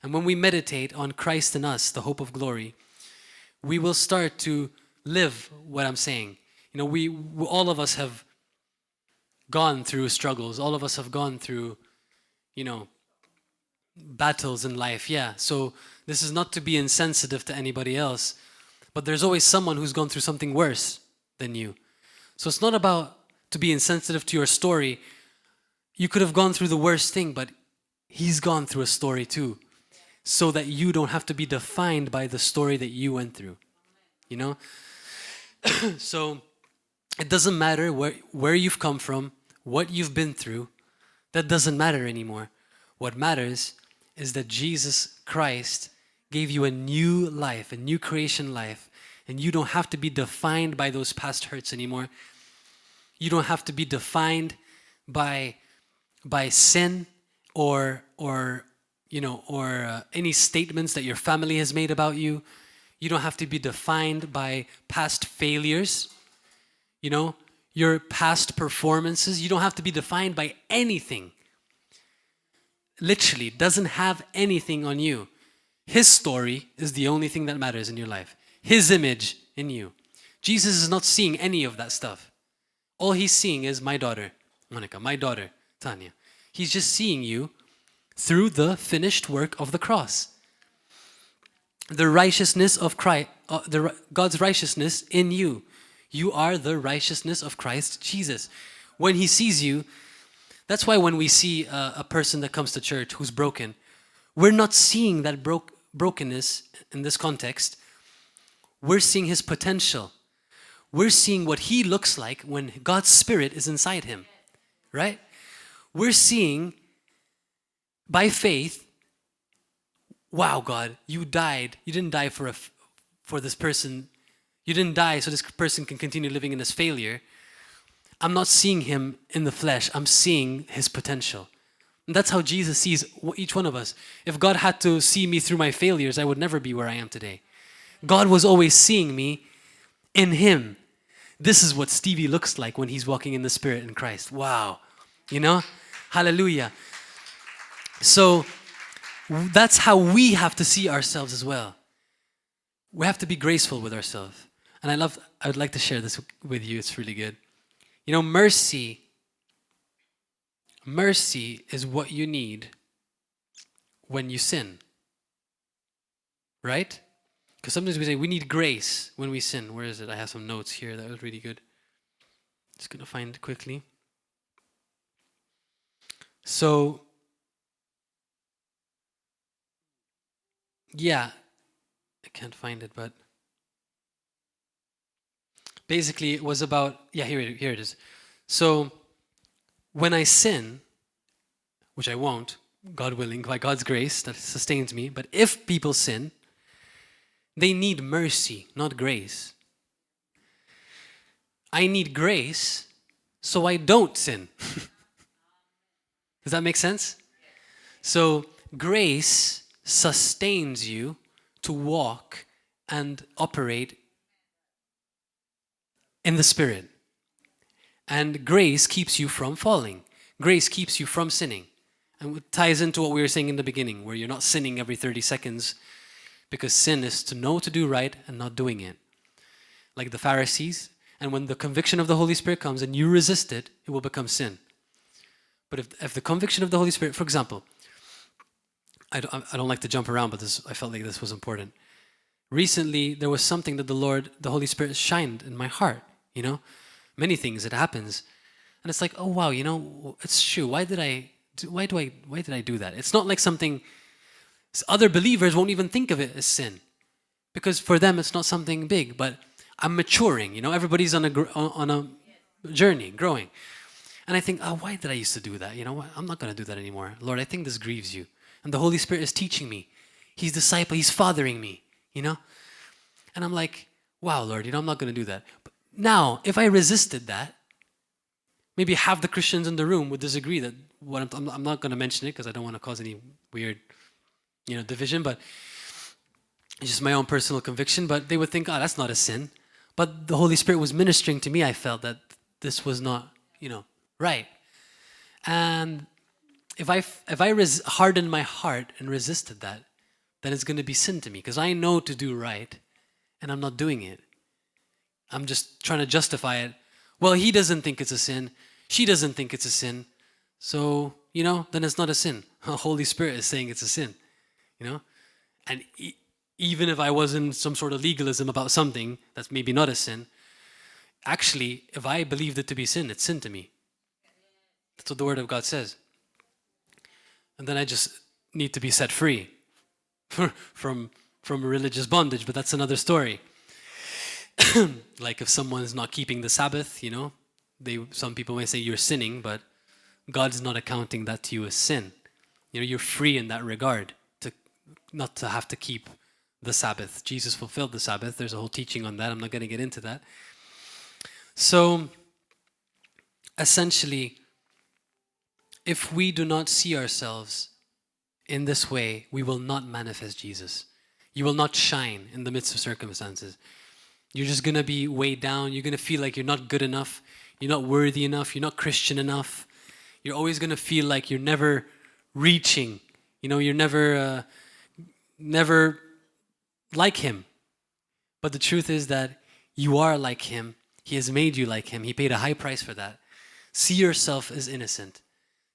S1: And when we meditate on Christ in us, the hope of glory, we will start to live what I'm saying. You know, we all of us have gone through struggles. All of us have gone through, you know, battles in life. Yeah, so this is not to be insensitive to anybody else, but there's always someone who's gone through something worse than you. So it's not about to be insensitive to your story. You could have gone through the worst thing, but he's gone through a story too, so that you don't have to be defined by the story that you went through, you know? So it doesn't matter where you've come from, what you've been through. That doesn't matter anymore. What matters is that Jesus Christ gave you a new life, a new creation life, and you don't have to be defined by those past hurts anymore. You don't have to be defined by sin or any statements that your family has made about you. You don't have to be defined by past failures, you know, your past performances. You don't have to be defined by anything. Literally, doesn't have anything on you. His story is the only thing that matters in your life. His image in you. Jesus is not seeing any of that stuff. All he's seeing is my daughter, Monica, my daughter, Tanya. He's just seeing you through the finished work of the cross. The righteousness of Christ, God's righteousness in you. You are the righteousness of Christ Jesus. When he sees you, that's why when we see a person that comes to church who's broken, we're not seeing that brokenness in this context. We're seeing his potential. We're seeing what he looks like when God's Spirit is inside him, right? We're seeing, by faith, wow, God, you died. You didn't die for this person. You didn't die so this person can continue living in his failure. I'm not seeing him in the flesh. I'm seeing his potential. And that's how Jesus sees each one of us. If God had to see me through my failures, I would never be where I am today. God was always seeing me in him. This is what Stevey looks like when he's walking in the Spirit in Christ. Wow. You know? Hallelujah. So that's how we have to see ourselves as well. We have to be graceful with ourselves. And I would like to share this with you. It's really good. You know, mercy is what you need when you sin. Right? Because sometimes we say we need grace when we sin. Where is it? I have some notes here. That was really good. Just going to find it quickly. So, yeah, I can't find it, but basically it was about, here it is. So, when I sin, which I won't, God willing, by God's grace that sustains me, but if people sin, they need mercy, not grace. I need grace so I don't sin. Does that make sense? So grace sustains you to walk and operate in the Spirit. And grace keeps you from falling. Grace keeps you from sinning. And it ties into what we were saying in the beginning, where you're not sinning every 30 seconds, because sin is to know to do right and not doing it. Like the Pharisees, and when the conviction of the Holy Spirit comes and you resist it, it will become sin. But if the conviction of the Holy Spirit, for example, I don't like to jump around, but I felt like this was important. Recently, there was something that the Holy Spirit shined in my heart, you know? Many things, it happens. And it's like, oh wow, you know, it's true. Why did I do that? It's not like something, other believers won't even think of it as sin. Because for them, it's not something big, but I'm maturing, you know? Everybody's on a journey, growing. And I think, why did I used to do that? You know, I'm not going to do that anymore. Lord, I think this grieves you. And the Holy Spirit is teaching me. He's He's fathering me, you know? And I'm like, wow, Lord, you know, I'm not going to do that. But now, if I resisted that, maybe half the Christians in the room would disagree that I'm not going to mention it because I don't want to cause any weird, you know, division, but it's just my own personal conviction. But they would think, that's not a sin. But the Holy Spirit was ministering to me. I felt that this was not, you know, right. And if I hardened my heart and resisted that, then it's going to be sin to me because I know to do right and I'm not doing it. I'm just trying to justify it. Well, he doesn't think it's a sin. She doesn't think it's a sin. So, you know, then it's not a sin. The Holy Spirit is saying it's a sin, you know? And even if I was in some sort of legalism about something that's maybe not a sin, actually, if I believed it to be sin, it's sin to me. That's what the Word of God says. And then I just need to be set free from religious bondage, but that's another story. Like if someone's not keeping the Sabbath, you know, some people may say you're sinning, but God's not accounting that to you as sin. You know, you're free in that regard to not to have to keep the Sabbath. Jesus fulfilled the Sabbath. There's a whole teaching on that. I'm not going to get into that. So, essentially, if we do not see ourselves in this way, we will not manifest Jesus. You will not shine in the midst of circumstances. You're just going to be weighed down. You're going to feel like you're not good enough. You're not worthy enough. You're not Christian enough. You're always going to feel like you're never reaching. You know, you're never like him. But the truth is that you are like him. He has made you like him. He paid a high price for that. See yourself as innocent.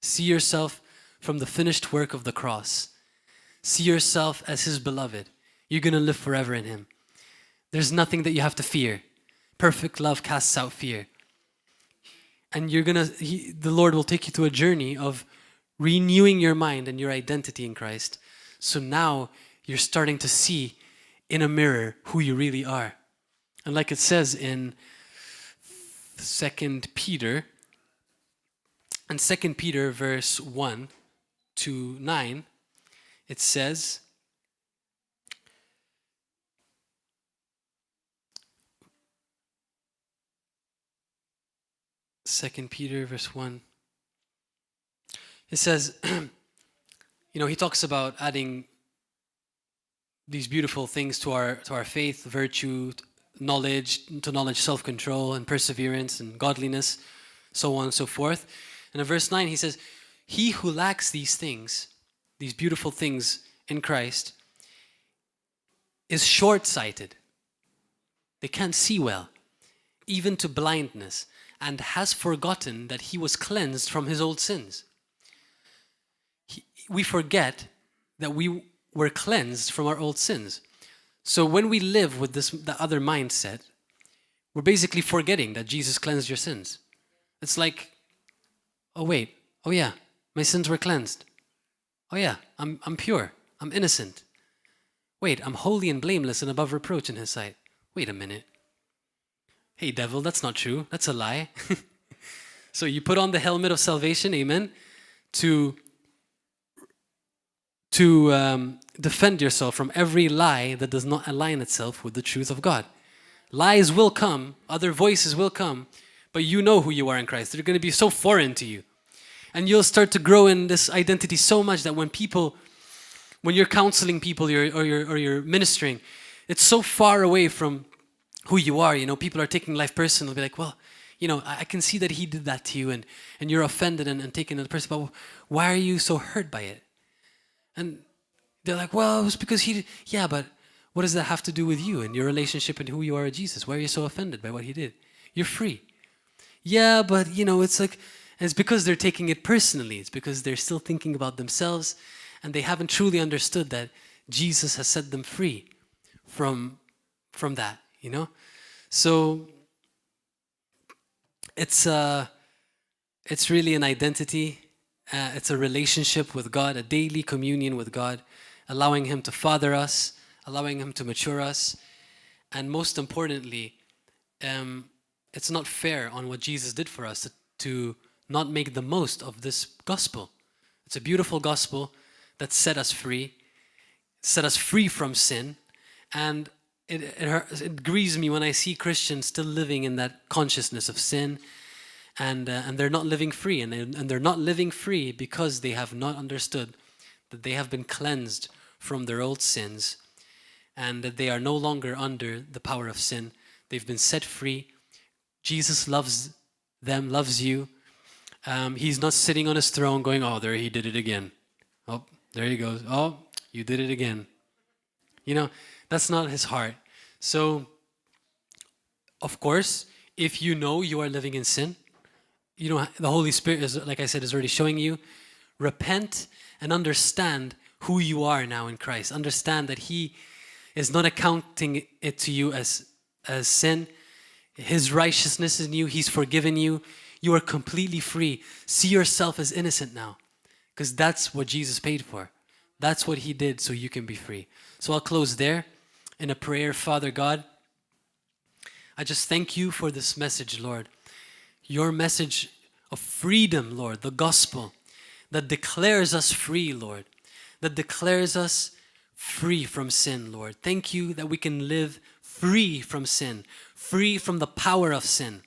S1: See yourself from the finished work of the cross. See yourself as his beloved. You're going to live forever in him. There's nothing that you have to fear. Perfect love casts out fear. And the Lord will take you through a journey of renewing your mind and your identity in Christ. So now you're starting to see in a mirror who you really are. And like it says in 2 Peter, in 2 Peter verse 1 to 9, it says, 2 Peter verse 1. It says, he talks about adding these beautiful things to our faith, virtue, knowledge, self-control, and perseverance, and godliness, so on and so forth. And in verse 9, he says, he who lacks these things, these beautiful things in Christ, is short-sighted. They can't see well, even to blindness, and has forgotten that he was cleansed from his old sins. We forget that we were cleansed from our old sins. So when we live with the other mindset, we're basically forgetting that Jesus cleansed your sins. It's like, oh wait, oh yeah, my sins were cleansed. Oh yeah, I'm pure, I'm innocent. Wait, I'm holy and blameless and above reproach in his sight. Wait a minute. Hey devil, that's not true, that's a lie. So you put on the helmet of salvation, amen, to defend yourself from every lie that does not align itself with the truth of God. Lies will come, other voices will come, but you know who you are in Christ. They're going to be so foreign to you. And you'll start to grow in this identity so much that when you're counseling people or you're ministering, it's so far away from who you are. People are taking life personal. They'll be like, well, I can see that he did that to you and you're offended and taking it the person, but why are you so hurt by it? And they're like, well, it was because he did. Yeah, but what does that have to do with you and your relationship and who you are with Jesus? Why are you so offended by what he did? You're free. Yeah, but it's because they're taking it personally. It's because they're still thinking about themselves and they haven't truly understood that Jesus has set them free from that, So it's really an identity. It's a relationship with God, a daily communion with God, allowing him to father us, allowing him to mature us. And most importantly, it's not fair on what Jesus did for us to not make the most of this gospel. It's a beautiful gospel that set us free from sin. And it grieves me when I see Christians still living in that consciousness of sin. And they're not living free, and they're not living free because they have not understood that they have been cleansed from their old sins, and that they are no longer under the power of sin. They've been set free. Jesus loves them, loves you. He's not sitting on his throne going, oh, there he did it again. Oh, there he goes. Oh, you did it again. That's not his heart. So, of course, if you know you are living in sin, the Holy Spirit, like I said, is already showing you. Repent and understand who you are now in Christ. Understand that he is not accounting it to you as sin. His righteousness in you. He's forgiven you. You are completely free. See yourself as innocent now, because that's what Jesus paid for. That's what he did so you can be free. So I'll close there in a prayer. Father God, I just thank you for this message, Lord. Your message of freedom, Lord, the gospel that declares us free, Lord, that declares us free from sin, Lord. Thank you that we can live free from sin, free from the power of sin,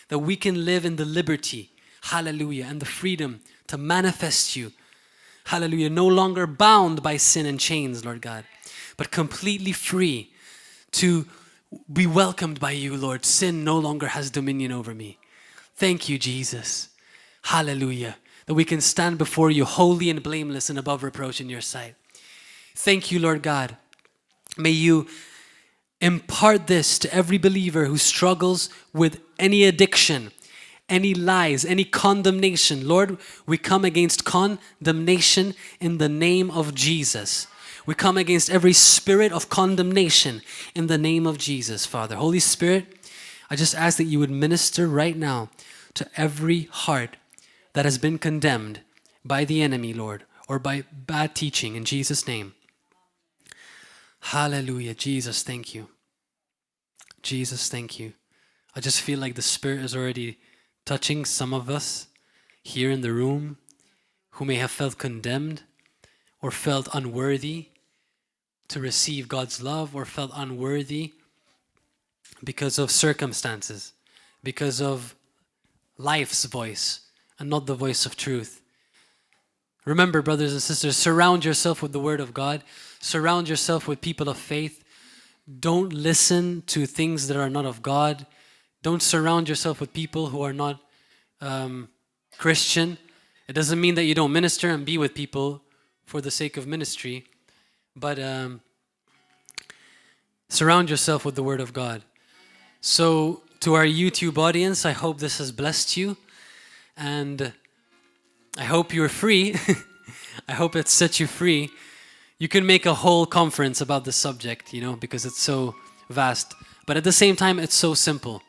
S1: that we can live in the liberty, hallelujah, and the freedom to manifest you, hallelujah, no longer bound by sin and chains, Lord God, but completely free to be welcomed by you, Lord. Sin no longer has dominion over me. Thank you, Jesus. Hallelujah. That we can stand before you holy and blameless and above reproach in your sight. Thank you, Lord God. May you impart this to every believer who struggles with any addiction, any lies, any condemnation. Lord, we come against condemnation in the name of Jesus. We come against every spirit of condemnation in the name of Jesus, Father. Holy Spirit, I just ask that you would minister right now to every heart that has been condemned by the enemy, Lord, or by bad teaching, in Jesus' name. Hallelujah. Jesus, thank you. Jesus, thank you. I just feel like the Spirit is already touching some of us here in the room who may have felt condemned or felt unworthy to receive God's love, or felt unworthy because of circumstances, because of life's voice and not the voice of truth. Remember, brothers and sisters, surround yourself with the Word of God. Surround yourself with people of faith. Don't listen to things that are not of God. Don't surround yourself with people who are not Christian. It doesn't mean that you don't minister and be with people for the sake of ministry, but surround yourself with the Word of God. So to our YouTube audience, I hope this has blessed you, and I hope you're free. I hope it set you free. You can make a whole conference about this subject, because it's so vast. But at the same time, it's so simple.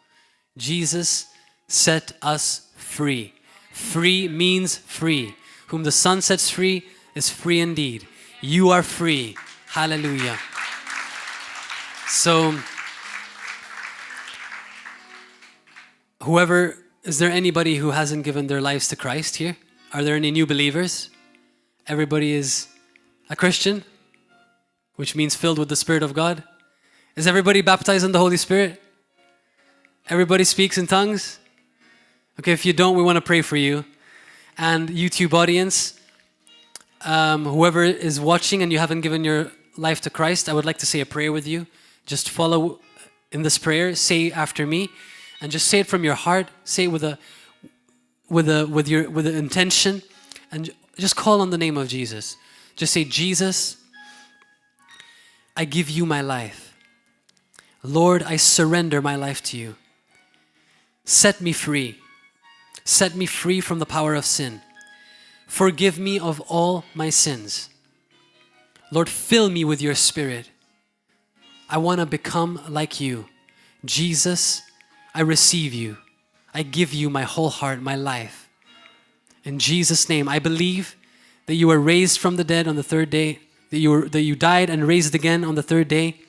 S1: Jesus set us free. Free means free. Whom the Son sets free is free indeed. You are free. Hallelujah. So, is there anybody who hasn't given their lives to Christ here? Are there any new believers? Everybody is a Christian, which means filled with the Spirit of God. Is everybody baptized in the Holy Spirit? Everybody speaks in tongues? Okay, if you don't, we want to pray for you. And YouTube audience, whoever is watching and you haven't given your life to Christ, I would like to say a prayer with you. Just follow in this prayer, say after me, and just say it from your heart. Say it with the intention, and just call on the name of Jesus. Just say, Jesus, I give you my life. Lord, I surrender my life to you. Set me free. Set me free from the power of sin. Forgive me of all my sins. Lord, fill me with your Spirit. I want to become like you. Jesus, I receive you. I give you my whole heart, my life. In Jesus' name, I believe that you were raised from the dead on the third day, that you died and raised again on the third day,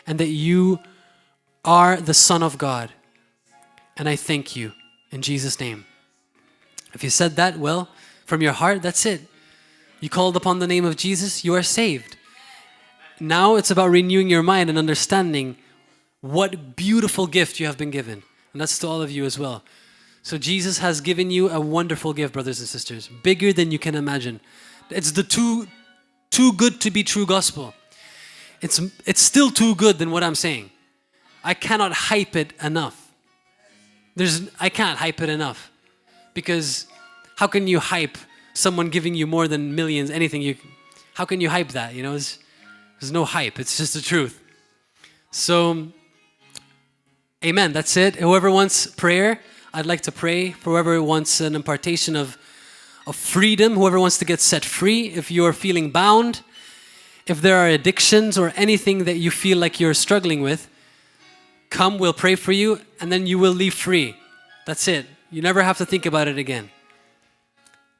S1: and that you are the Son of God. And I thank you in Jesus' name. If you said that, well, from your heart, that's it. You called upon the name of Jesus, you are saved. Now it's about renewing your mind and understanding what beautiful gift you have been given. And that's to all of you as well. So Jesus has given you a wonderful gift, brothers and sisters, bigger than you can imagine. It's the too good to be true gospel. It's still too good than what I'm saying. I cannot hype it enough. I can't hype it enough. Because how can you hype someone giving you more than millions, anything? How can you hype that? There's no hype. It's just the truth. So, amen. That's it. Whoever wants prayer, I'd like to pray. For whoever wants an impartation of freedom, whoever wants to get set free, if you're feeling bound, if there are addictions or anything that you feel like you're struggling with, come, we'll pray for you, and then you will leave free. That's it. You never have to think about it again.